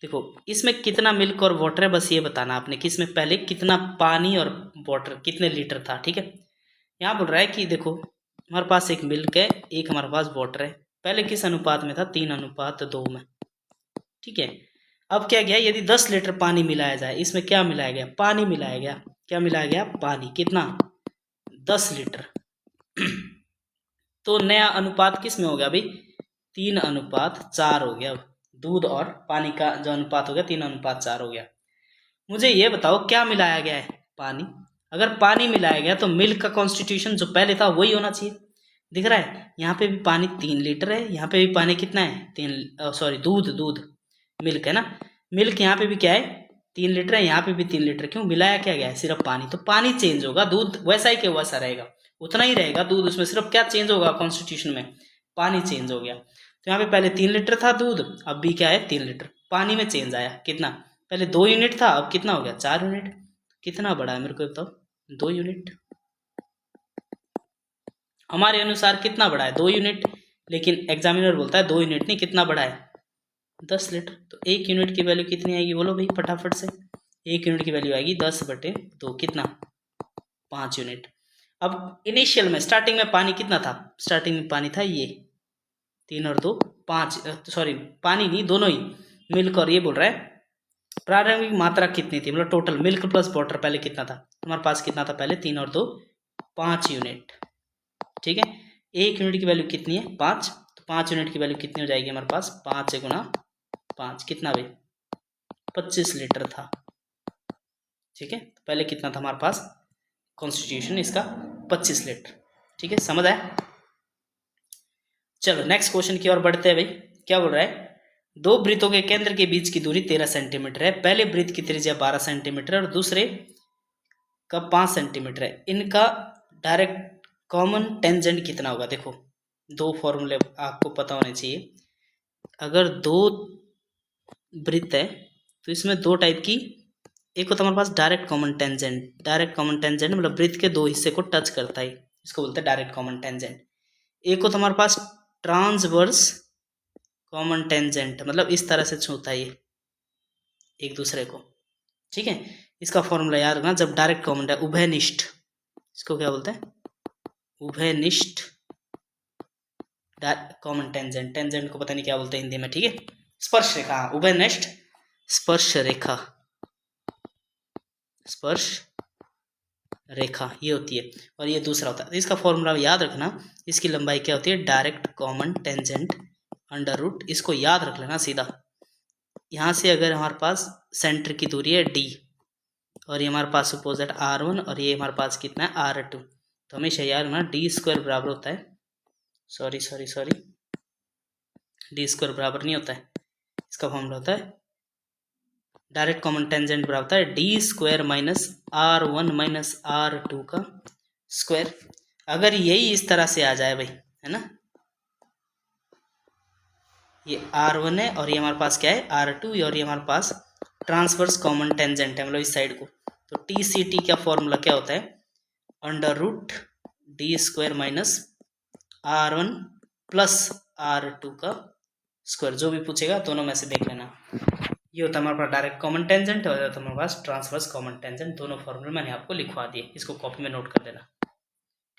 देखो इसमें कितना मिल्क और वाटर है, बस ये बताना आपने कि इसमें पहले कितना पानी और वाटर कितने लीटर था, ठीक है। यहाँ बोल रहा है कि देखो हमारे पास एक मिल्क है, एक हमारे पास वाटर है। पहले किस अनुपात में था? 3:2 में। ठीक है, अब क्या गया, यदि 10 लीटर पानी मिलाया जाए, इसमें क्या मिलाया गया? पानी मिलाया गया। क्या मिलाया गया? पानी। कितना? 10 लीटर। तो नया अनुपात किस में हो गया भाई? 3:4 हो गया। दूध और पानी का जो अनुपात हो गया 3:4 हो गया। मुझे ये बताओ क्या मिलाया गया है? पानी। अगर पानी मिलाया गया तो मिल्क का कॉन्स्टिट्यूशन जो पहले था वही होना चाहिए। दिख रहा है यहाँ पे भी पानी 3 लीटर है, यहाँ पे भी पानी कितना है? 3, सॉरी दूध, दूध मिल्क है ना। मिल्क यहाँ पे भी क्या है? 3 लीटर है, यहाँ पे भी 3 लीटर। क्यों? मिलाया क्या गया है? सिर्फ पानी। तो पानी चेंज होगा, दूध वैसा ही के वैसा रहेगा, उतना ही रहेगा दूध। उसमें सिर्फ क्या चेंज होगा कॉन्स्टिट्यूशन में? पानी चेंज हो गया। तो यहाँ पे पहले 3 लीटर था दूध, अब भी क्या है? 3 लीटर। पानी में चेंज आया। कितना? पहले 2 यूनिट था, अब कितना हो गया? 4 यूनिट। कितना बढ़ा है मेरे को बताओ? 2 यूनिट। हमारे अनुसार कितना बढ़ा है? 2 यूनिट। लेकिन एग्जामिनर बोलता है 2 यूनिट नहीं, कितना बढ़ा है? 10 लीटर। तो 1 यूनिट की वैल्यू कितनी आएगी? बोलो भाई फटाफट से। 1 यूनिट की वैल्यू आएगी 10/2। कितना? 5 यूनिट। अब इनिशियल में, स्टार्टिंग में पानी कितना था? स्टार्टिंग में पानी था ये 3 और 2 5, सॉरी पानी नहीं, दोनों ही मिल्क। और ये बोल रहा है प्रारंभिक मात्रा कितनी थी, मतलब टोटल मिल्क प्लस वाटर पहले कितना था हमारे पास? कितना था पहले? 3 और 2 5 यूनिट। ठीक है, 1 यूनिट की वैल्यू कितनी है? 5। तो 5 यूनिट की वैल्यू कितनी हो जाएगी हमारे पास? 5 × 5 कितना भाई? 25 लीटर था। ठीक है, तो पहले कितना था हमारे पास कॉन्स्टिट्यूशन इसका? 25 लीटर। ठीक है, समझ आया? चलो नेक्स्ट क्वेश्चन की ओर बढ़ते हैं भाई। क्या बोल रहा है? दो वृत्तों के केंद्र के बीच की दूरी 13 सेंटीमीटर है। पहले वृत्त की त्रिज्या 12 सेंटीमीटर और दूसरे का 5 सेंटीमीटर है। इनका डायरेक्ट कॉमन टेंजेंट कितना होगा? देखो दो फॉर्मूले आपको पता होने चाहिए। अगर दो वृत्त है तो इसमें दो टाइप की, एक होता है हमारे पास direct common tangent. Direct common tangent मतलब वृत्त के दो हिस्से को टच करता है, इसको बोलते हैं डायरेक्ट कॉमन टेंजेंट। एक होता है हमारे पास ट्रांसवर्स कॉमन टेंजेंट, मतलब इस तरह से छूता है ये एक दूसरे को। ठीक है, इसका फॉर्मूला याद रखना। जब डायरेक्ट कॉमन है उभयनिष्ठ, इसको क्या बोलते हैं? उभयनिष्ठ कॉमन टेंजेंट। टेंजेंट को पता नहीं क्या बोलते हैं हिंदी में। ठीक है, स्पर्श रेखा, उभयनिष्ठ स्पर्श रेखा, स्पर्श रेखा ये होती है। और ये दूसरा होता है, इसका फॉर्मूला याद रखना। इसकी लंबाई क्या होती है? Direct common tangent under root. इसको याद रख लेना सीधा। यहाँ से अगर हमारे पास सेंटर की दूरी है d और ये हमारे पास अपोजिट r1 और ये हमारे पास कितना है? r2। तो हमेशा याद रखना d² बराबर होता है, सॉरी d² बराबर नहीं होता है। इसका फॉर्मूला होता है डायरेक्ट कॉमन टेंजेंट बराबर होता है d² minus r1 minus r2 का स्क्वायर। अगर यही इस तरह से आ जाए भाई, है ना, ये r1 है और ये हमारे पास क्या है? r2 और ये हमारे पास ट्रांसवर्स कॉमन टेंजेंट है, मतलब इस साइड को। तो TCT का फॉर्मूला क्या होता है? Under root d² minus r1 plus r2 का स्क्वायर। जो भी पूछेगा दोनों में से देख लेना। ये होता है हमारे पास डायरेक्ट कॉमन टेंजेंट और होता है हमारे पास ट्रांसवर्स कॉमन टेंजेंट। दोनों फॉर्मूले मैंने आपको लिखवा दिए, इसको कॉपी में नोट कर देना।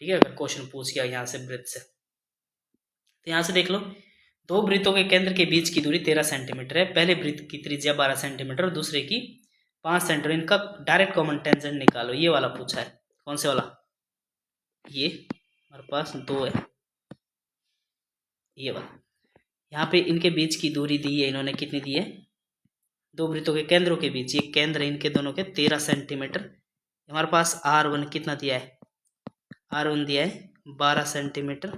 ठीक है, अगर क्वेश्चन पूछ गया यहाँ से वृत्त से, तो यहाँ से देख लो। दो वृत्तों के केंद्र के बीच की दूरी 13 सेंटीमीटर है। पहले वृत्त की त्रिज्या 12 सेंटीमीटर और दूसरे की 5 सेंटीमीटर। इनका डायरेक्ट कॉमन टेंजेंट निकालो। ये वाला पूछा है। कौन से वाला? ये हमारे पास दो है, ये वाला। यहाँ पे इनके बीच की दूरी दी है इन्होंने, कितनी दी है? दो वृत्तों के केंद्रों के बीच, ये केंद्र है इनके दोनों के, 13 सेंटीमीटर। हमारे पास r1 कितना दिया है? r1 दिया है 12 सेंटीमीटर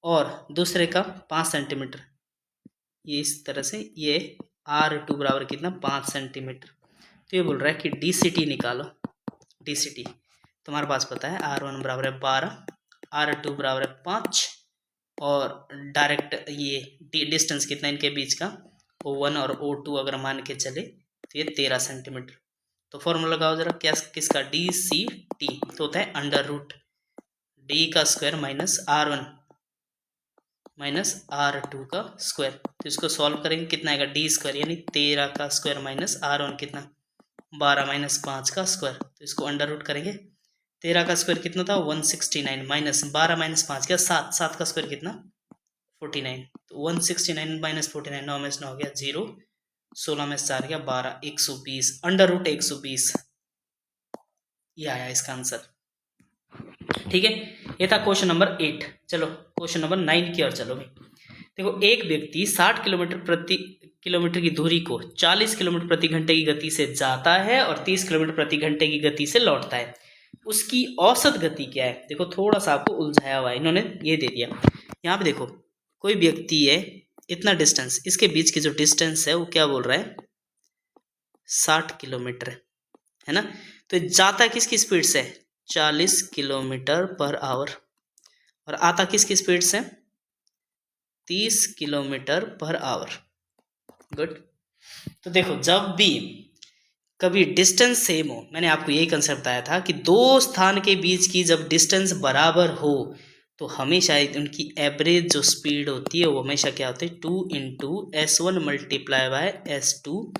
और दूसरे का 5 सेंटीमीटर। ये इस तरह से, ये r2 बराबर कितना? 5 सेंटीमीटर। तो ये बोल रहा है कि DCT निकालो। DCT तो हमारे पास पता है r1 बराबर है 12, r2 बराबर है 5 और डायरेक्ट ये डिस्टेंस कितना इनके बीच का? O1 और O2 अगर मान के चले तो ये 13 सेंटीमीटर। तो फॉर्मूला लगाओ जरा, क्या किसका? DCT तो होता है अंडर रूट d का square minus r1 minus r2 का स्क्वायर। तो इसको सॉल्व करेंगे, कितना आएगा? d² यानी 13 का स्क्वायर माइनस r1 कितना? 12 माइनस 5 का स्क्वायर। तो इसको अंडर रूट करेंगे 13 का स्क्वायर कितना था 169 माइनस 12 माइनस 5 क्या 7, 7 का स्क्वायर कितना 49, तो 169 माइनस 49 9 में से 9 हो गया 0, 16 में से 4 गया 12, 120 अंडर रूट 120, ये आया इसका आंसर। ठीक है, ये था क्वेश्चन नंबर 8। चलो क्वेश्चन नंबर 9 की ओर चलो भाई। देखो एक व्यक्ति 60 किलोमीटर की दूरी को 40 किलोमीटर प्रति घंटे की गति से जाता है और 30 किलोमीटर प्रति घंटे की गति से लौटता है, उसकी औसत गति क्या है? देखो थोड़ा सा आपको उलझाया हुआ है, इन्होंने ये दे दिया। यहाँ पे देखो कोई व्यक्ति है, इतना डिस्टेंस, इसके बीच की जो डिस्टेंस है वो क्या बोल रहा है 60 किलोमीटर है ना। तो जाता किसकी स्पीड से 40 किलोमीटर पर आवर और आता किसकी स्पीड से 30 किलोमीटर पर आवर। गुड। तो देखो जब भी कभी डिस्टेंस सेम हो, मैंने आपको यही कंसेप्ट बताया था कि दो स्थान के बीच की जब डिस्टेंस बराबर हो तो हमेशा उनकी एवरेज जो स्पीड होती है वो हमेशा क्या होती है 2 × S1 मल्टीप्लाई बाय S2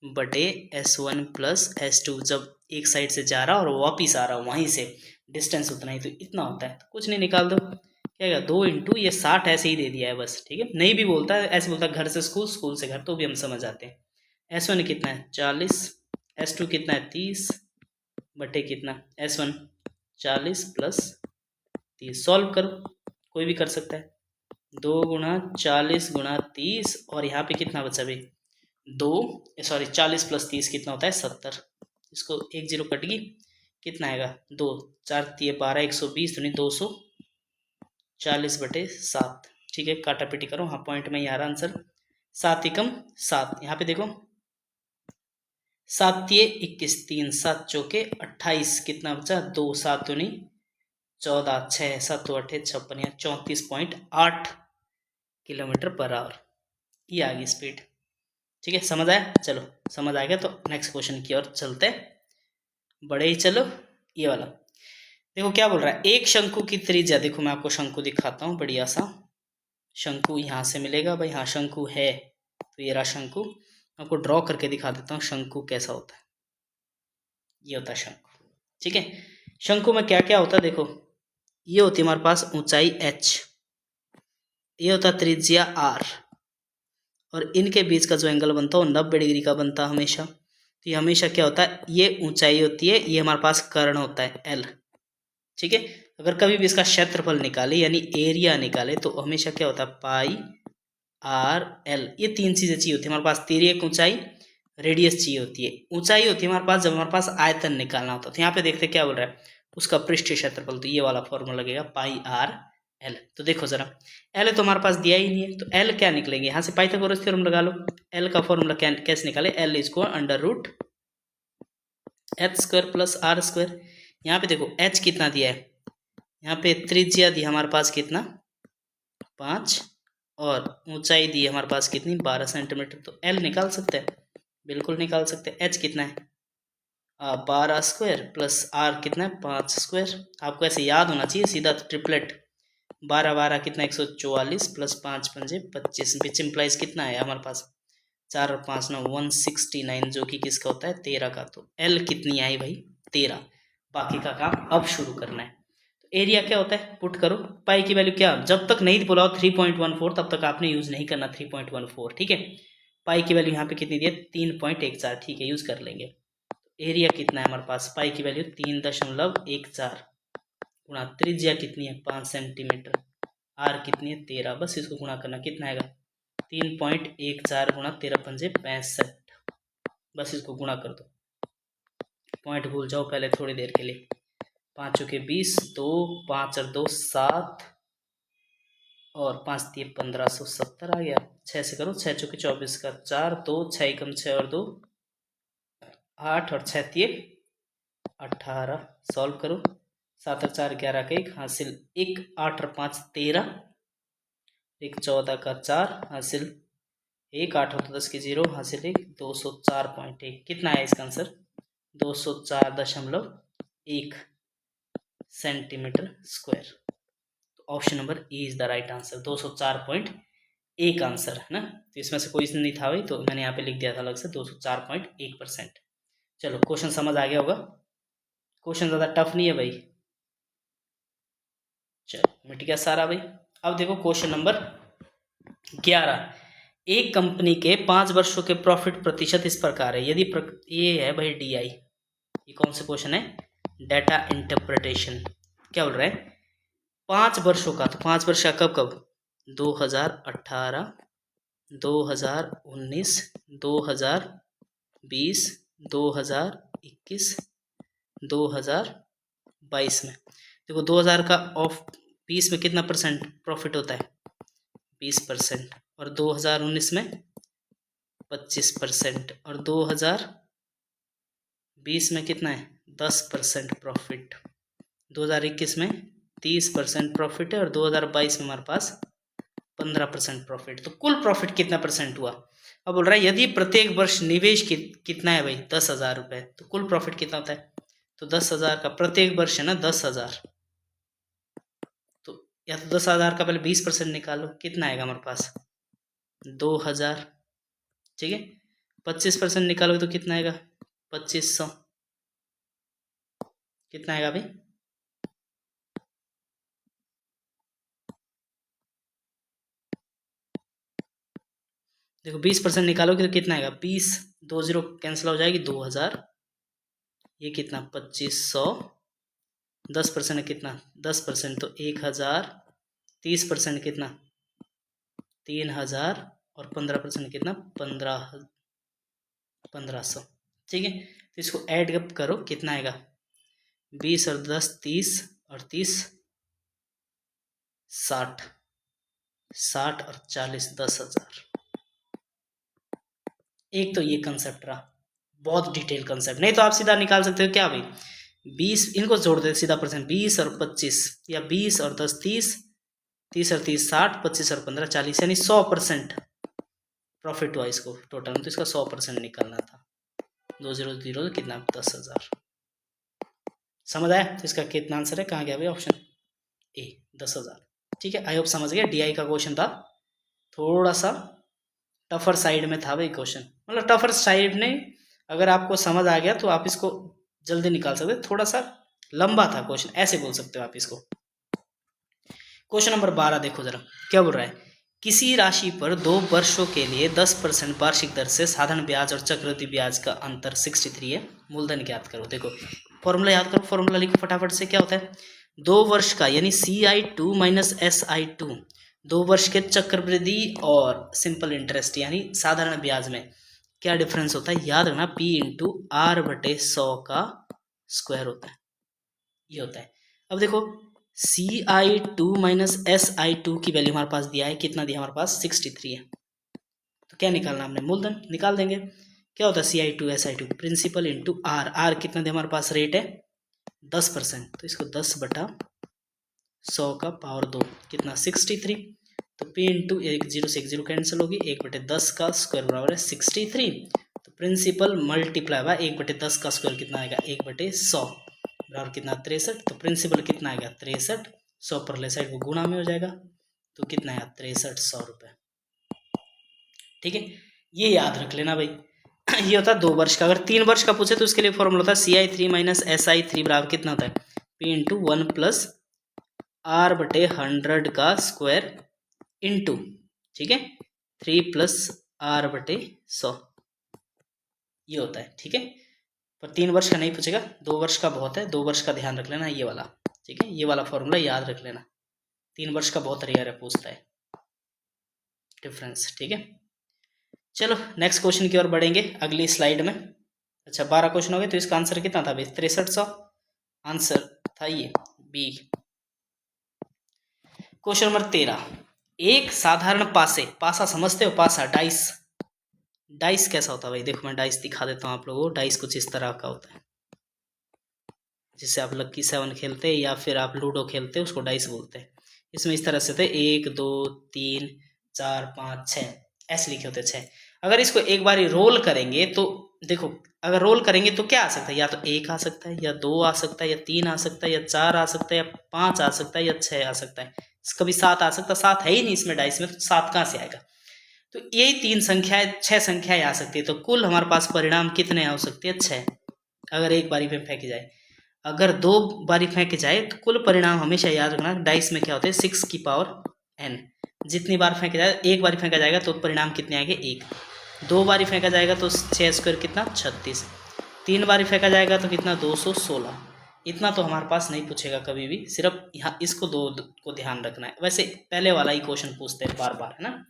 बटे S1 प्लस S2। जब एक साइड से जा रहा और वापिस आ रहा वहीं से डिस्टेंस उतना ही, तो इतना होता है, तो कुछ नहीं निकाल दो क्या 2 × ये 60 ऐसे ही दे दिया है बस। ठीक है, नहीं भी बोलता है ऐसे बोलता है घर से स्कूल, स्कूल से घर, तो भी हम समझ आते हैं। S1 कितना है 40, S2 कितना है 30 बटे कितना S1 40 प्लस 30। सॉल्व करो, कोई भी कर सकता है। 2 × 40 × 30 और यहाँ पे कितना बचा भाई 2, सॉरी 40 प्लस 30 कितना होता है 70। इसको 1 0 कट गई, कितना आएगा 2 4 3 12 120 तो नहीं 240 बटे 7। ठीक है, काटा पीटी करो, हाँ पॉइंट में ही आ रहा आंसर। 7 एकम 7, यहाँ पे देखो 7 × 21 3 7 चौके 28 कितना बचा 2 7 तो नहीं 14 6 7 8 56 या 34.8 किलोमीटर पर आवर, ये आ गई स्पीड। ठीक है, समझ आया? चलो समझ आ गया तो नेक्स्ट क्वेश्चन की ओर चलते बड़े ही। चलो ये वाला देखो क्या बोल रहा है, एक शंकु की त्रिज्या, देखो मैं आपको शंकु दिखाता हूँ बढ़िया सा। शंकु यहाँ से मिलेगा भाई, हाँ शंकु है, तो ये रहा शंकु। आपको ड्रॉ करके दिखा देता हूँ शंकु कैसा होता है। ये होता है शंकु। ठीक है, शंकु में क्या क्या होता है देखो, ये होती है हमारे पास ऊंचाई h, ये होता है त्रिज्या r, और इनके बीच का जो एंगल बनता है वो 90 डिग्री का बनता है हमेशा। तो ये हमेशा क्या होता है, ये ऊंचाई होती है, ये हमारे पास कर्ण होता है l। ठीक है, अगर कभी भी इसका क्षेत्रफल निकाले यानी एरिया निकाले तो हमेशा क्या होता है पाई आर एल। ये तीन चीजें चाहिए होती है हमारे पास, तिर्यक ऊंचाई, रेडियस चाहिए होती है, ऊंचाई होती है हमारे पास जब हमारे पास आयतन निकालना होता है। तो यहाँ पे देखते क्या बोल रहा है उसका पृष्ठीय क्षेत्रफल, तो ये वाला फॉर्मूला लगेगा पाई आर एल। तो देखो जरा एल तो हमारे पास दिया ही नहीं है, तो एल क्या निकलेंगे, यहाँ से पाइथागोरस थ्योरम लगा लो। एल का फॉर्मूला कैसे निकाले, L is under root h² plus r²। यहाँ पे देखो h कितना दिया है, यहाँ पे त्रिज्या दी हमारे पास कितना 5 और ऊंचाई दी हमारे पास कितनी 12 सेंटीमीटर। तो एल निकाल सकते हैं, बिल्कुल निकाल सकते हैं। एच कितना है 12² प्लस आर कितना है 5²। आपको ऐसे याद होना चाहिए सीधा, तो ट्रिपलेट 12 12 कितना 144 प्लस 5 पंजे 25, विच इम्प्लाइज कितना है हमारे पास 4 और 5 9 169, जो कि किसका होता है 13 का। तो एल कितनी आई भाई 13। बाकी का काम अब शुरू करना है। एरिया क्या होता है पुट करो, पाई की वैल्यू क्या, जब तक नहीं बोला 3.14 तब तक आपने यूज नहीं करना 3.14। ठीक है, पाई की वैल्यू यहाँ पे कितनी दी है 3.14। ठीक है, यूज कर लेंगे। एरिया कितना है हमारे पास, पाई की वैल्यू 3.14 गुणा त्रिज्या कितनी है 5 सेंटीमीटर, आर कितनी है 13, बस इसको गुणा करना, कितना आएगा 3.14 गुणा 13 पंजे 65, बस इसको गुणा कर दो। पॉइंट भूल जाओ पहले थोड़ी देर के लिए। 5 चौके 20, 2 5 और 2 7 और 5 3 1570 आ गया। 6 से करो, 6 चौके 24 का 4, 2 6 एकम 6 और 2 8 और 6 3 18। सॉल्व करो, 7 और 4 11 का 1 हासिल 1, 8 और 5 13, 1 14 का 4 हासिल 1, 8 और 10 की 0 हासिल 1, 204.1। कितना है इसका आंसर 204.1 सेंटीमीटर स्क्वायर। तो option number A is the right answer, 204.1 answer है ना। तो इसमें से कोई नहीं था भाई, तो मैंने यहाँ पे लिख दिया था अलग से 204.1%। चलो क्वेश्चन समझ आ गया होगा, क्वेश्चन ज़्यादा टफ नहीं है भाई, चलो मिट गया सारा भाई। अब देखो क्वेश्चन नंबर 11। एक कंपनी के 5 वर्षों के प्रॉफिट प्रतिशत इस प्रकार है। यदि ये है भाई DI, ये कौन सा क्वेश्चन है, डाटा इंटरप्रिटेशन। क्या बोल रहा है, 5 वर्षों का, तो 5 वर्ष का कब कब, 2018, 2019, 2020, 2021, 2022 में। देखो 2000 का ऑफ 20 में कितना परसेंट प्रॉफिट होता है, 20%, और 2019 में 25%, और 2020 में कितना है, 10% प्रॉफिट, 2021 में 30% प्रॉफिट है, और 2022 में हमारे पास 15% प्रॉफिट। तो कुल प्रॉफिट कितना परसेंट हुआ। अब बोल रहा है यदि प्रत्येक वर्ष निवेश कितना है भाई, 10,000 रुपये, तो कुल प्रॉफिट कितना होता है, तो 10,000 का प्रत्येक वर्ष है ना 10,000, तो या तो 10,000 का पहले 20% निकालो, कितना आएगा हमारे पास 2,000, ठीक है। 25% निकालोगे तो कितना आएगा 2,500, कितना आएगा भाई, देखो 20% निकालोगे तो कितना आएगा 20, 2 0 कैंसिल हो जाएगी, 2,000, ये कितना 2,500, 10% कितना 10%, तो 1,000, 30% कितना 3,000, और 15% कितना 1,500, ठीक है। तो इसको ऐड अप करो, कितना आएगा 20 और 10 30, और 30 60, 60 और 40 10,000। एक तो ये कंसेप्ट रहा, बहुत डिटेल कंसेप्ट, नहीं तो आप सीधा निकाल सकते हो क्या भाई, 20 इनको जोड़ देते सीधा परसेंट, 20 और 25, या 20 और 10 30, 30 और 30 60, 25 और 15 40, यानी 100% प्रॉफिट हुआ इसको टोटल में, तो इसका 100% निकालना था। 2 0 0 तो कितना 10,000, समझ आया। तो इसका कितना आंसर है, कहाँ गया भाई, ऑप्शन ए 10,000, ठीक है। आई होप समझ गया, DI का क्वेश्चन था, थोड़ा सा टफर साइड में था भाई क्वेश्चन, मतलब टफर साइड नहीं, अगर आपको समझ आ गया तो आप इसको जल्दी निकाल सकते, थोड़ा सा लंबा था क्वेश्चन, ऐसे बोल सकते हो आप इसको। क्वेश्चन नंबर 12 देखो जरा, क्या बोल रहा है, किसी राशि पर 2 वर्षों के लिए 10% वार्षिक दर से साधारण ब्याज और चक्रवृद्धि ब्याज का अंतर 63 है, मूलधन ज्ञात करो। देखो फॉर्मूला याद करो, फॉर्मूला लिखो फटाफट से, क्या होता है, 2 वर्ष का यानी CI2 माइनस SI2, 2 वर्ष के चक्रवृद्धि और सिंपल इंटरेस्ट यानी साधारण ब्याज में क्या डिफरेंस होता है, याद रखना P इंटू R बटे 100 का स्क्वायर होता है, ये होता है। अब देखो CI2 माइनस SI2 की वैल्यू हमारे पास दिया है, कितना दिया हमारे पास 63 है, तो क्या निकालना हमने, मूलधन निकाल देंगे। क्या होता है CI2 SI2, principal into R, R कितना दिया हमारे पास, रेट है 10%, तो इसको 10 बटा 100 का पावर 2, कितना 63, तो P इंटू 1 0 से 1 0 कैंसिल होगी, 1 बटे 10 का स्क्वायर बराबर है 63, तो प्रिंसिपल मल्टीप्लाई हुआ 1 बटे 10 का स्क्वायर कितना आएगा 1 बटे 100 बराबर कितना 63, तो प्रिंसिपल कितना आएगा 63, 100 परले साइड को गुणा में हो जाएगा, तो कितना आया 6300 रुपये, ठीक है। ये याद रख लेना भाई। ये होता है 2 वर्ष का। अगर 3 वर्ष का पूछे तो उसके लिए फॉर्मूला होता है CI3 माइनस SI3 बराबर कितना होता है, P इंटू 1 प्लस R बटे 100 का स्क्वायर इंटू, ठीक है, 3 प्लस R बटे 100, ये होता है, ठीक है। पर 3 वर्ष का नहीं पूछेगा, 2 वर्ष का बहुत है, 2 वर्ष का ध्यान रख लेना ये वाला, ठीक है, ये वाला फॉर्मूला याद रख लेना, 3 वर्ष का बहुत रेयर है, पूछता है डिफरेंस, ठीक है। चलो नेक्स्ट क्वेश्चन की ओर बढ़ेंगे अगली स्लाइड में। अच्छा 12 क्वेश्चन हो गए, तो इसका आंसर कितना था भाई 6300, आंसर था ये बी। क्वेश्चन नंबर 13, एक साधारण पासे, पासा समझते हो, पासा डाइस, डाइस कैसा होता है भाई, देखो मैं डाइस दिखा देता हूँ आप लोगों को। डाइस कुछ इस तरह का होता है, जिससे आप लक्की 7 खेलते हैं या फिर आप लूडो खेलते हैं, उसको डाइस बोलते हैं। इसमें इस तरह से होते हैं 1 2 3 4 5 6, ऐसे लिखे होते हैं 6। अगर इसको एक बार रोल करेंगे तो देखो, अगर रोल करेंगे तो क्या आ सकता है, या तो 1 आ सकता है, या 2 आ सकता है, या 3 आ सकता है, या 4 आ सकता है, या 5 आ सकता है, या 6 आ सकता है, कभी 7 आ सकता है। 7 है ही नहीं इसमें डाइस में, तो 7 कहाँ से आएगा, तो यही 3 संख्याएं 6 संख्याएं आ सकती है, तो कुल हमारे पास परिणाम कितने हो सकते हैं 6, अगर एक बारी में फेंकी जाए। अगर 2 बारी फेंके जाए तो कुल परिणाम हमेशा याद रखना, डाइस में क्या होते हैं 6 की पावर n। जितनी बार फेंका जाए, एक बार फेंका जाएगा तो परिणाम कितने आएंगे 1। 2 बारी फेंका जाएगा तो 6 स्क्वायर कितना 36। 3 बारी फेंका जाएगा तो कितना 216। इतना तो हमारे पास नहीं पूछेगा कभी भी, सिर्फ यहाँ इसको 2 को ध्यान रखना है। वैसे पहले वाला ही क्वेश्चन पूछते हैं बार बार, है ना।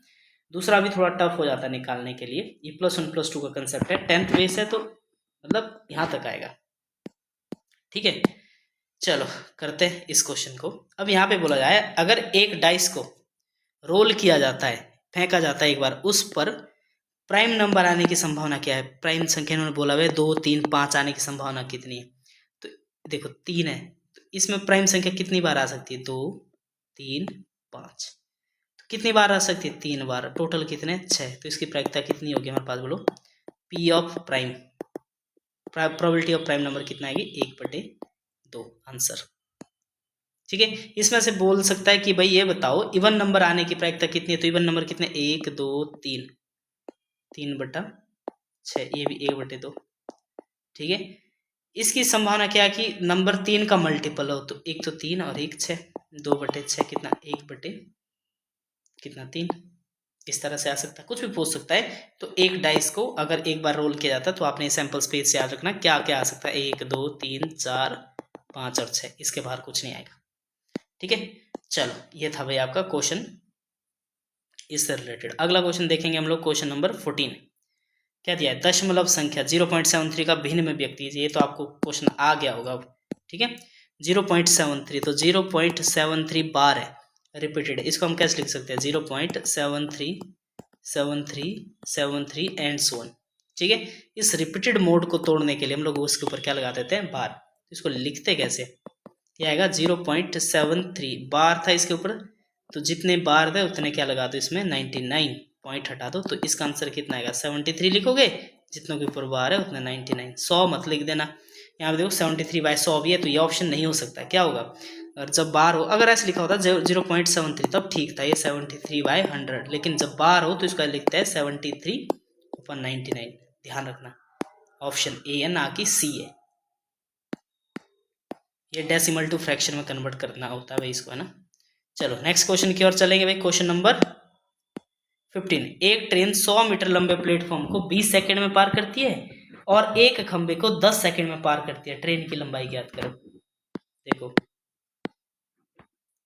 दूसरा भी थोड़ा टफ हो जाता है निकालने के लिए। ये +1 +2 का कंसेप्ट है, 10th बेस है तो मतलब यहाँ तक आएगा, ठीक है। चलो करते हैं इस क्वेश्चन को। अब यहाँ पे बोला जाए अगर एक डाइस को रोल किया जाता है, फेंका जाता है एक बार, उस पर प्राइम नंबर आने की संभावना क्या है। प्राइम संख्या इन्होंने बोला हुआ है 2, 3, 5 आने की संभावना कितनी है। तो देखो 3 है, तो इसमें प्राइम संख्या कितनी बार आ सकती है 2, 3, 5। तो कितनी बार आ सकती है 3 बार, टोटल कितने 6। तो इसकी प्रायिकता कितनी होगी हमारे पास, बोलो। P of prime, probability of prime number कितना आएगी 1/2 आंसर, ठीक है। इसमें से बोल सकता है कि भाई ये बताओ इवन नंबर आने की प्रायिकता कितनी है। तो इवन नंबर कितने 1, 2, 3, 3/6, ये भी 1/2, ठीक है। इसकी संभावना क्या है कि नंबर 3 का मल्टीपल हो, तो एक तो 3 और एक 6, 2/6 कितना 1/3, इस तरह से आ सकता है, कुछ भी पूछ सकता है। तो एक डाइस को अगर एक बार रोल किया जाता है तो आपने सैंपल स्पेस याद रखना क्या क्या आ सकता है, 1, 2, 3, 4, 5 और 6, इसके बाहर कुछ नहीं आएगा, ठीक है। चलो ये था भाई आपका क्वेश्चन इससे रिलेटेड। अगला क्वेश्चन देखेंगे हम लोग, क्वेश्चन नंबर 14। क्या दिया है, दशमलव संख्या 0.73 का भिन्न में व्यक्ति। ये तो आपको क्वेश्चन आ गया होगा, ठीक है। 0.73, तो 0.73 बार है रिपीटेड, इसको हम कैसे लिख सकते हैं 0.73, 73, 73 एंड सो ऑन, ठीक है। इस रिपीटेड मोड को तोड़ने के लिए हम लोग उसके ऊपर क्या लगा देते हैं बार। इसको लिखते कैसे, ये आएगा 0.73 बार था इसके ऊपर, तो जितने बार थे उतने क्या लगा दो इसमें 99, पॉइंट हटा दो, तो इसका आंसर कितना आएगा 73 लिखोगे, जितनों के ऊपर बार है उतने 99। 100 मत लिख देना, यहाँ पे देखो 73/100 भी है, तो ये ऑप्शन नहीं हो सकता। क्या होगा, और जब बार हो, अगर ऐसे लिखा होता 0.73 तब ठीक था, ये 73/100, लेकिन जब बार हो तो इसका लिखता है 73/99। ध्यान रखना ऑप्शन ए है ना कि सी है। ये डेसिमल टू फ्रैक्शन में कन्वर्ट करना होता है भाई इसको, है ना। चलो नेक्स्ट क्वेश्चन की ओर चलेंगे भाई, क्वेश्चन नंबर 15। एक ट्रेन 100 मीटर लंबे प्लेटफॉर्म को 20 सेकंड में पार करती है और एक खंबे को 10 सेकंड में पार करती है। ट्रेन की लंबाई ज्ञात करो। देखो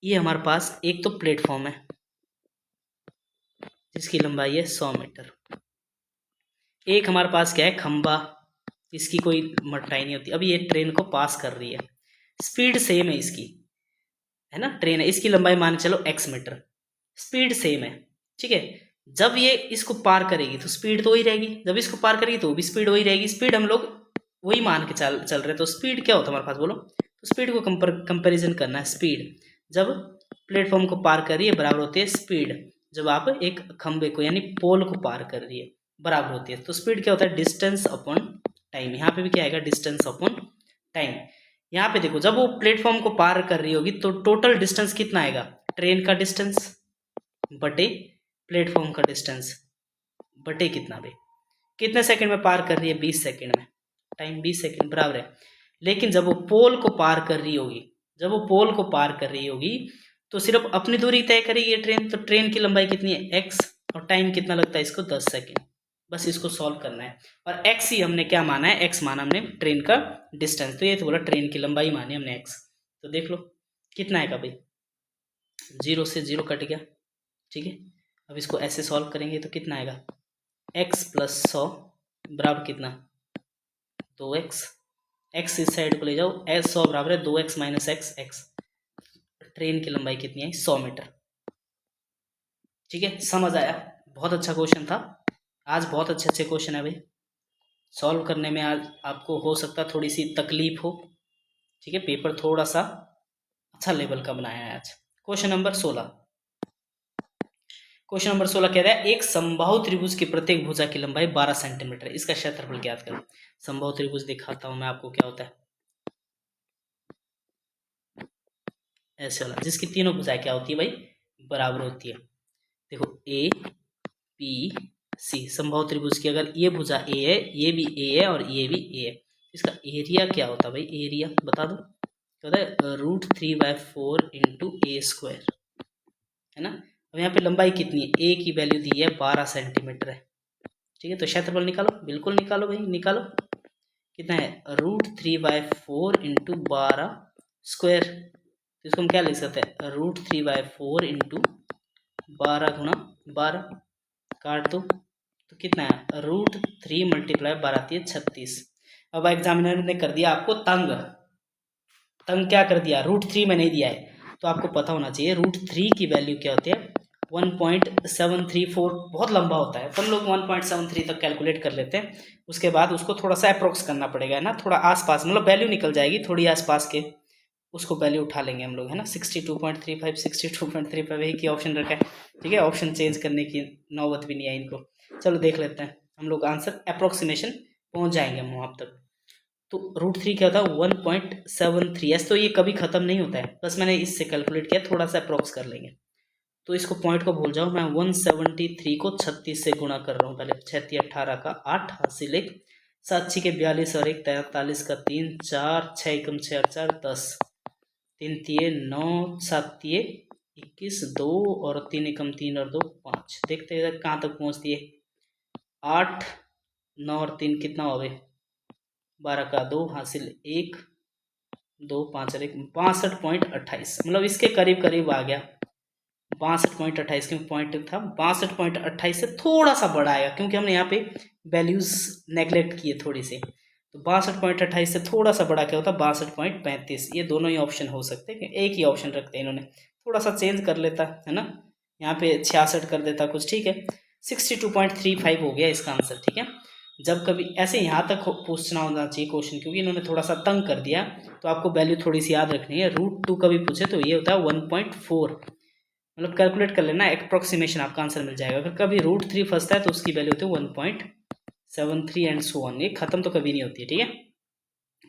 ये हमारे पास एक तो प्लेटफॉर्म है जिसकी लंबाई है 100 मीटर। एक हमारे पास क्या है खंबा, इसकी कोई मोटाई नहीं होती। अभी ये ट्रेन को पास कर रही है, स्पीड सेम है इसकी, है ना। ट्रेन है, इसकी लंबाई मान चलो x मीटर, स्पीड सेम है, ठीक है। जब ये इसको पार करेगी तो स्पीड तो वही रहेगी, जब इसको पार करेगी तो भी स्पीड वही रहेगी। स्पीड हम लोग वही मान के चल रहे, तो स्पीड क्या होता है हमारे पास, बोलो। तो स्पीड को कंपेरिजन करना है। स्पीड जब प्लेटफॉर्म को पार कर रही है बराबर होती है स्पीड जब आप एक खंबे को यानी पोल को पार कर रही है, बराबर होती है। तो स्पीड क्या होता है डिस्टेंस अपॉन टाइम। यहाँ पे भी क्या आएगा डिस्टेंस अपॉन टाइम। यहाँ पे देखो जब वो प्लेटफॉर्म को पार कर रही होगी तो टोटल डिस्टेंस कितना आएगा, ट्रेन का डिस्टेंस बटे प्लेटफॉर्म का डिस्टेंस बटे कितना भाई, कितने सेकंड में पार कर रही है 20 सेकंड में, टाइम 20 सेकंड बराबर है। लेकिन जब वो पोल को पार कर रही होगी, जब वो पोल को पार कर रही होगी तो सिर्फ अपनी दूरी तय करेगी ट्रेन। तो ट्रेन की लंबाई कितनी है x और टाइम कितना लगता है इसको 10 सेकंड। बस इसको सॉल्व करना है। और x ही हमने क्या माना है, x माना हमने ट्रेन का डिस्टेंस, तो ये तो बोला ट्रेन की लंबाई मानी हमने x। तो देख लो कितना आएगा भाई, 0 से 0 कट गया, ठीक है। अब इसको ऐसे सॉल्व करेंगे तो कितना आएगा x + 100 बराबर कितना 2x। x इस साइड को ले जाओ, 100 बराबर है 2x - x। ट्रेन की लंबाई कितनी है 100 मीटर, ठीक है। समझ आया, बहुत अच्छा क्वेश्चन था। आज बहुत अच्छे अच्छे क्वेश्चन है भाई, सॉल्व करने में आज आपको हो सकता थोड़ी सी तकलीफ हो, ठीक है। पेपर थोड़ा सा अच्छा लेवल का बनाया है आज। Question number 16। क्वेश्चन नंबर 16 कह रहा है एक समबाहु त्रिभुज की प्रत्येक भुजा की लंबाई 12 सेंटीमीटर, इसका क्षेत्रफल ज्ञात करो। समबाहु त्रिभुज दिखाता हूं मैं आपको क्या होता है, ऐसे वाला जिसकी तीनों भुजाएं क्या होती है भाई बराबर होती है। देखो ए पी सी, समबाहु त्रिभुज की अगर ये भुजा ए है, ये भी ए है और ये भी ए है, इसका एरिया क्या होता है भाई, एरिया बता दो, क्या होता है, √3/4 इंटू ए स्क्वायर, है ना। अब यहाँ पे लंबाई कितनी है, ए की वैल्यू दी है 12 सेंटीमीटर है, ठीक है। तो क्षेत्रफल निकालो, बिल्कुल निकालो भाई, निकालो। कितना है, √3/4 इंटू 12 स्क्वायर, तो इसको हम क्या लिख सकते हैं, √3/4 इंटू 12 × 12, काट दो, तो कितना है, √3 × 12 आती है 36। अब एग्जामिनर ने कर दिया आपको तंग, तंग क्या कर दिया, √3 में नहीं दिया है, तो आपको पता होना चाहिए √3 की वैल्यू क्या होती है, 1.734, बहुत लंबा होता है, हम लोग 1.73 तक कैलकुलेट कर लेते हैं, उसके बाद उसको थोड़ा सा अप्रोक्स करना पड़ेगा, है ना, थोड़ा आसपास, मतलब वैल्यू निकल जाएगी थोड़ी आसपास के, उसको वैल्यू उठा लेंगे हम लोग, है ना। 62.35, 62.35 एक ही ऑप्शन रखा है, ठीक है, ऑप्शन चेंज करने की नौबत भी नहीं आई इनको। चलो देख लेते हैं हम लोग आंसर, अप्रोक्सीमेशन पहुंच जाएंगे हम वहाँ तक। तो √3 क्या होता है, 1.73, तो ये कभी खत्म नहीं होता है, बस मैंने इससे कैलकुलेट किया, थोड़ा सा अप्रोक्स कर लेंगे। तो इसको पॉइंट को भूल जाओ, मैं 173 को 36 से गुणा कर रहा हूँ, पहले 6 18 का 8 हासिल 1, 7 6 के 42 और 1 43 का 3 4 6 एकम 6 और 4 10, 3 तिये 9 7 तिये 21 2 और 3 एकम 3 और 2 5, देखते हैं कहाँ तक पहुँचती है, 8 9 और 3 कितना हो गए, 12 का 2 हासिल 1 2 5 और 1 62.28, मतलब इसके करीब करीब आ गया, 62.28, क्योंकि पॉइंट था 62.28 से थोड़ा सा बड़ा आएगा, क्योंकि हमने यहाँ पे वैल्यूज नेगलेक्ट किए थोड़ी सी, तो 62.28 से थोड़ा सा बड़ा क्या होता है, 62.35, ये दोनों ही ऑप्शन हो सकते हैं, एक ही ऑप्शन रखते हैं इन्होंने, थोड़ा सा चेंज कर लेता है ना, यहाँ पे 66 कर देता कुछ, ठीक है, 62.35 हो गया इसका आंसर, ठीक है। जब कभी ऐसे यहाँ तक पूछना होना चाहिए क्वेश्चन, क्योंकि इन्होंने थोड़ा सा तंग कर दिया, तो आपको वैल्यू थोड़ी सी याद रखनी है, √2 कभी पूछे तो ये होता है 1.4, मतलब कैलकुलेट कर लेना, अप्रोक्सीमेशन आपका आंसर मिल जाएगा। अगर कभी √3 फंसता है तो उसकी वैल्यू होती है 1.73 एंड सो ऑन, ये खत्म तो कभी नहीं होती है, ठीक है,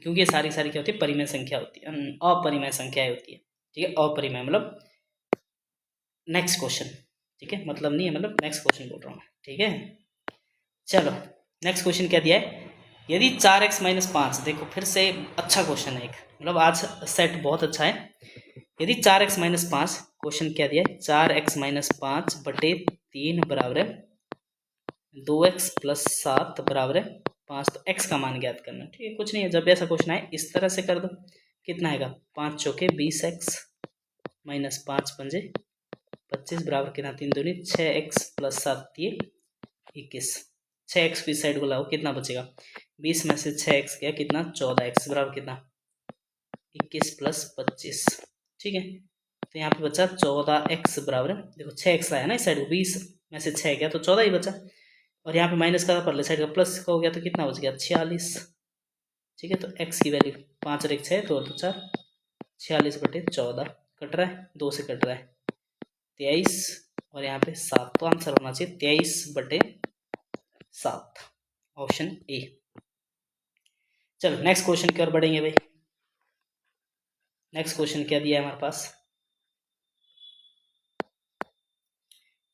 क्योंकि ये सारी सारी क्या होती है, परिमेय संख्या होती है, अपरिमेय संख्याएं होती है, ठीक है, अपरिमेय मतलब नेक्स्ट क्वेश्चन, ठीक है, मतलब नहीं है, मतलब नेक्स्ट क्वेश्चन बोल रहा हूँ, ठीक है। चलो नेक्स्ट क्वेश्चन क्या दिया है, यदि 4x - 5, देखो फिर से अच्छा क्वेश्चन है एक, मतलब आज सेट बहुत अच्छा है। यदि 4x - 5, क्वेश्चन क्या दिया है, 4x - 5 बटे 3 बराबर है 2x + 7 बराबर है 5, तो x का मान ज्ञात करना, ठीक है, कुछ नहीं है, जब ऐसा क्वेश्चन आए इस तरह से कर दो, कितना आएगा, 5 चौके 20x - 5 पंजे 25 बराबर कितना, 3 दूनी 6x + 7 दिए 21, 6x भी साइड को लाओ, कितना बचेगा, 20 में से 6x गया कितना, 14x बराबर कितना, 21 + 25, ठीक है। तो यहाँ पे बचा 14x बराबर है, देखो 6x आया ना इस साइड को, 20 में से 6 गया तो 14 ही बचा, और यहाँ पे माइनस का परले साइड का प्लस का हो गया, तो कितना बच गया, 46, ठीक है। तो x की वैल्यू 5 और 1 6, 2 और 2 4, 46 बटे 14, कट रहा है, 2 से कट रहा है 23, और यहाँ पे 7, तो आंसर होना चाहिए 23 बटे 7, ऑप्शन ए। चलो नेक्स्ट क्वेश्चन की ओर बढ़ेंगे भाई, नेक्स्ट क्वेश्चन क्या दिया है हमारे पास,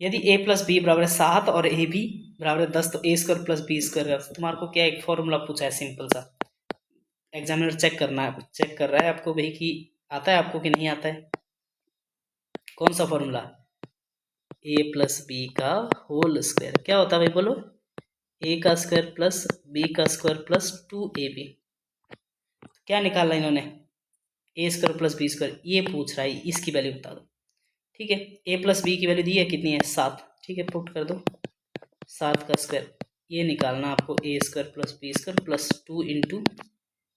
यदि a + b बराबर 7 और ए बी बराबर 10, तो a² + b², तुम्हारे को क्या एक फॉर्मूला पूछा है सिंपल सा, एग्जामिनर चेक कर रहा है आपको भाई कि आता है आपको कि नहीं आता है, कौन सा फॉर्मूला, a + b का होल स्क्वायर, क्या होता है भाई बोलो, a का स्क्वायर प्लस b का स्क्वायर प्लस 2ab, क्या निकाला इन्होंने, a² + b², ये पूछ रहा है, इसकी वैल्यू बता दो, ठीक है। a + b की वैल्यू दी है कितनी है, 7, ठीक है, पुट कर दो, 7 का स्क्वायर, ये निकालना आपको a² + b² प्लस 2 इंटू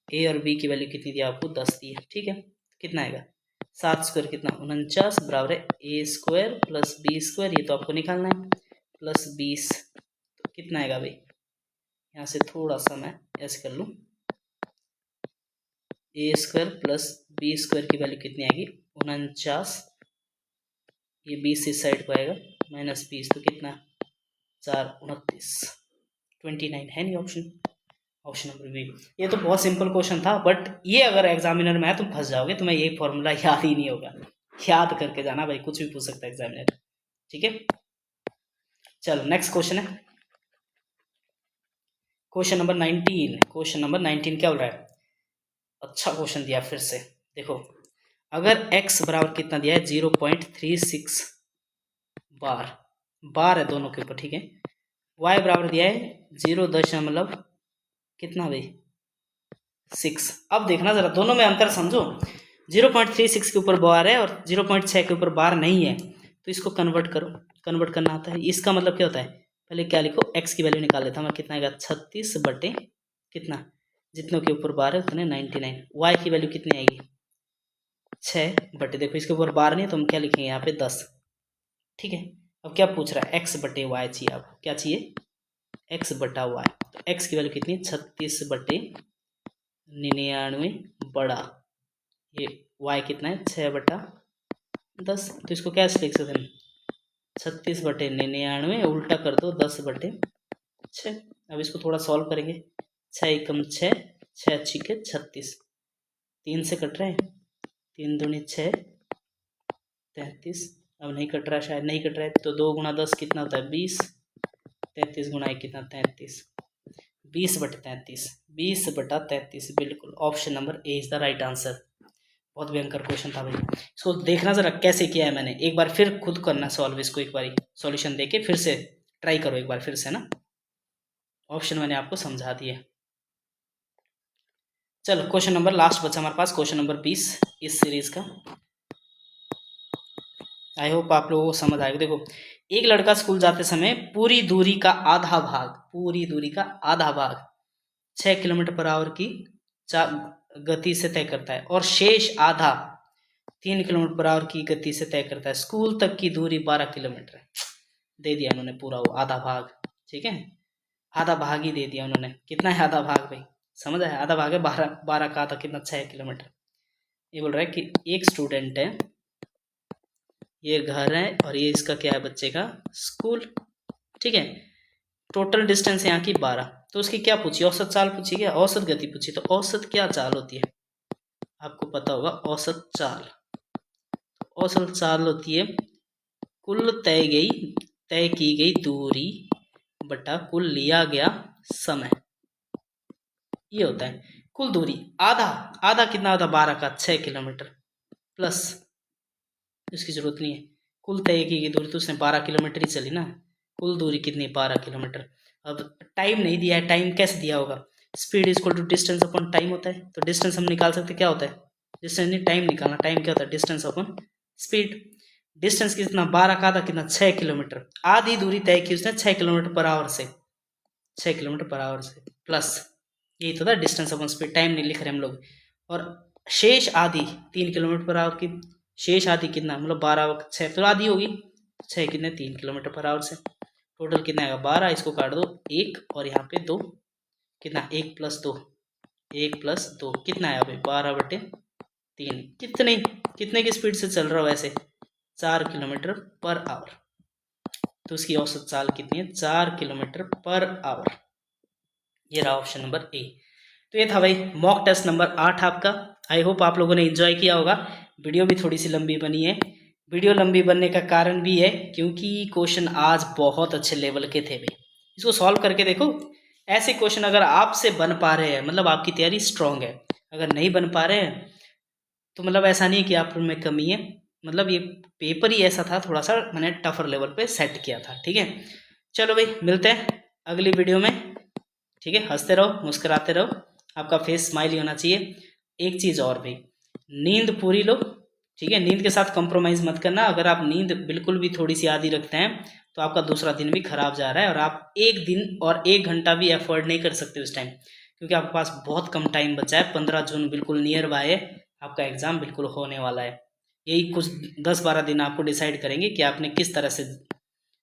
ए और बी की वैल्यू कितनी दी आपको, 10 दी है, ठीक है, कितना आएगा, 7 स्क्वायर कितना 49 बराबर है a² + b², ये तो आपको निकालना है, प्लस 20, तो कितना आएगा भाई, यहाँ से थोड़ा सा मैं ऐसे कर लूँ, a² + b² की वैल्यू कितनी आएगी, 49, ये 20 इस साइड को आएगा -20, तो कितना 4 29, 29 है नहीं ऑप्शन, ऑप्शन नंबर बी। ये तो बहुत सिंपल क्वेश्चन था, बट ये अगर एग्जामिनर में है तुम फंस जाओगे, तुम्हें ये फॉर्मूला याद ही नहीं होगा, याद करके जाना भाई, कुछ भी पूछ सकता है एग्जामिनर, ठीक है। चलो नेक्स्ट क्वेश्चन है, क्वेश्चन नंबर 19, क्वेश्चन नंबर 19 क्या बोल रहा है? अच्छा क्वेश्चन दिया फिर से। देखो, अगर x बराबर कितना दिया है 0.36 बार, बार है दोनों के ऊपर, ठीक है। y बराबर दिया है 0 कितना भाई 6। अब देखना जरा, दोनों में अंतर समझो। 0.36 के ऊपर बार है और 0.6 के ऊपर बार नहीं है, तो इसको कन्वर्ट करो। कन्वर्ट करना आता है, इसका मतलब क्या होता है? पहले क्या लिखो, x की वैल्यू निकाल लेता हूँ मैं, कितना आएगा 36 बटे कितना, जितनों के ऊपर बार है उतने 99। y की वैल्यू कितनी आएगी 6 बटे, देखो इसके ऊपर बार नहीं है तो हम क्या लिखेंगे यहाँ पे 10, ठीक है। अब क्या पूछ रहा है, x बटे y चाहिए आपको, क्या चाहिए x बटा y। तो x की वैल्यू कितनी 36 बटे 99 बड़ा ये y कितना है 6 बटा 10। तो इसको कैसे लिख सकते हैं, 36 बटे 99 उल्टा कर दो 10 बटे 6। अब इसको थोड़ा सॉल्व करेंगे, 6 एकम 6, 6 अच्छी के 36, 3 से कट रहे हैं, 3 दूनी 6, 33। अब नहीं कट रहा, शायद नहीं कट रहा है, तो 2 गुना 10 कितना होता है 20, 33 गुना 1 कितना 33, 20 बटे 33, 20 बटा 33, बिल्कुल option number A is the right answer. बहुत भयंकर क्वेश्चन था भाई, इसको देखना जरा कैसे किया है मैंने, एक बार फिर खुद करना सॉल्व इसको, एक बार सॉल्यूशन देके फिर से ट्राई करो एक बार फिर से ना, ऑप्शन मैंने आपको समझा दिए। चलो क्वेश्चन नंबर लास्ट बचा हमारे पास, क्वेश्चन नंबर 20 इस सीरीज का। आई होप आप लोगों को समझ आएगा। देखो, एक लड़का स्कूल जाते समय पूरी दूरी का आधा भाग, पूरी दूरी का आधा भाग 6 किलोमीटर पर आवर की गति से तय करता है और शेष आधा 3 किलोमीटर पर आवर की गति से तय करता है। स्कूल तक की दूरी 12 किलोमीटर है। दे दिया उन्होंने पूरा वो आधा भाग, ठीक है, आधा भाग ही दे दिया उन्होंने। कितना है आधा भाग भाई, समझ आया? आधा भाग है 12 का आधा कितना 6 किलोमीटर। ये बोल रहा है कि एक स्टूडेंट है, ये घर है और ये इसका क्या है बच्चे का स्कूल, ठीक है। टोटल डिस्टेंस यहाँ की 12, तो उसकी क्या पूछी, औसत चाल पूछी, क्या औसत गति पूछी। तो औसत क्या चाल होती है आपको पता होगा, औसत चाल, औसत चाल होती है कुल तय की गई दूरी बटा कुल लिया गया समय, ये होता है कुल दूरी। आधा, आधा कितना होता है 12 का 6 किलोमीटर प्लस, इसकी जरूरत नहीं है, कुल तय की गई दूरी तो उसने 12 किलोमीटर ही चली ना, कुल दूरी कितनी 12 किलोमीटर। अब टाइम नहीं दिया है, टाइम कैसे दिया होगा, speed is equal to distance upon time होता है। तो डिस्टेंस हम निकाल सकते क्या होता है, डिस्टेंस नहीं टाइम निकालना, टाइम क्या होता है डिस्टेंस अपॉन स्पीड। डिस्टेंस कितना 12 का आधा कितना 6 किलोमीटर, आधी दूरी तय की उसने 6 किलोमीटर पर आवर से, 6 किलोमीटर पर आवर से प्लस, यही तो था डिस्टेंस अपॉन स्पीड, टाइम नहीं लिख रहे हम लोग। और शेष आधी 3 किलोमीटर पर आवर की, शेष आधी कितना मतलब 12 6 तो आधी होगी, 6 कितने 3 किलोमीटर पर आवर से, टोटल कितना आएगा 12, इसको काट दो 1 और यहाँ पे 2, कितना 1 प्लस 2, 1 प्लस 2 कितना आया भाई 12 बटे 3। कितने की स्पीड से चल रहा हो वैसे 4 किलोमीटर पर आवर, तो उसकी औसत चाल कितनी है 4 किलोमीटर पर आवर। ये रहा ऑप्शन नंबर ए। तो ये था भाई मॉक टेस्ट नंबर 8 आपका। आई होप आप लोगों ने एंजॉय किया होगा। वीडियो भी थोड़ी सी लंबी बनी है, वीडियो लंबी बनने का कारण भी है क्योंकि क्वेश्चन आज बहुत अच्छे लेवल के थे भाई। इसको सॉल्व करके देखो, ऐसे क्वेश्चन अगर आपसे बन पा रहे हैं मतलब आपकी तैयारी स्ट्रांग है, अगर नहीं बन पा रहे हैं तो मतलब ऐसा नहीं है कि आप में कमी है, मतलब ये पेपर ही ऐसा था, थोड़ा सा मैंने टफर लेवल पे सेट किया था, ठीक है। चलो भाई मिलते हैं अगली वीडियो में, ठीक है। हंसते रहो मुस्कुराते रहो, आपका फेस स्माइल ही होना चाहिए। एक चीज़ और भाई, नींद पूरी लो, ठीक है, नींद के साथ कॉम्प्रोमाइज़ मत करना। अगर आप नींद बिल्कुल भी थोड़ी सी आधी रखते हैं तो आपका दूसरा दिन भी खराब जा रहा है और आप एक दिन और 1 घंटा भी एफर्ड नहीं कर सकते उस टाइम, क्योंकि आपके पास बहुत कम टाइम बचा है। 15 जून बिल्कुल नियर बाय है, आपका एग्ज़ाम बिल्कुल होने वाला है। यही कुछ 10-12 दिन आपको डिसाइड करेंगे कि आपने किस तरह से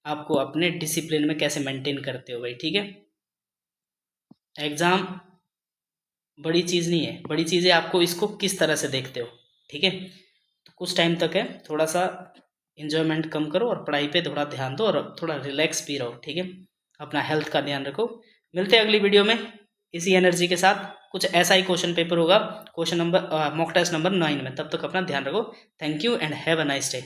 आपको अपने डिसिप्लिन में कैसे मेंटेन करते हो भाई, ठीक है। एग्ज़ाम बड़ी चीज़ नहीं है, बड़ी चीज़ है आपको इसको किस तरह से देखते हो, ठीक है। तो कुछ टाइम तक है, थोड़ा सा इन्जॉयमेंट कम करो और पढ़ाई पे थोड़ा ध्यान दो और थोड़ा रिलैक्स भी रहो, ठीक है। अपना हेल्थ का ध्यान रखो। मिलते हैं अगली वीडियो में इसी एनर्जी के साथ, कुछ ऐसा ही क्वेश्चन पेपर होगा, question number mock test number 9 में। तब तक अपना ध्यान रखो। Thank you and have a nice day.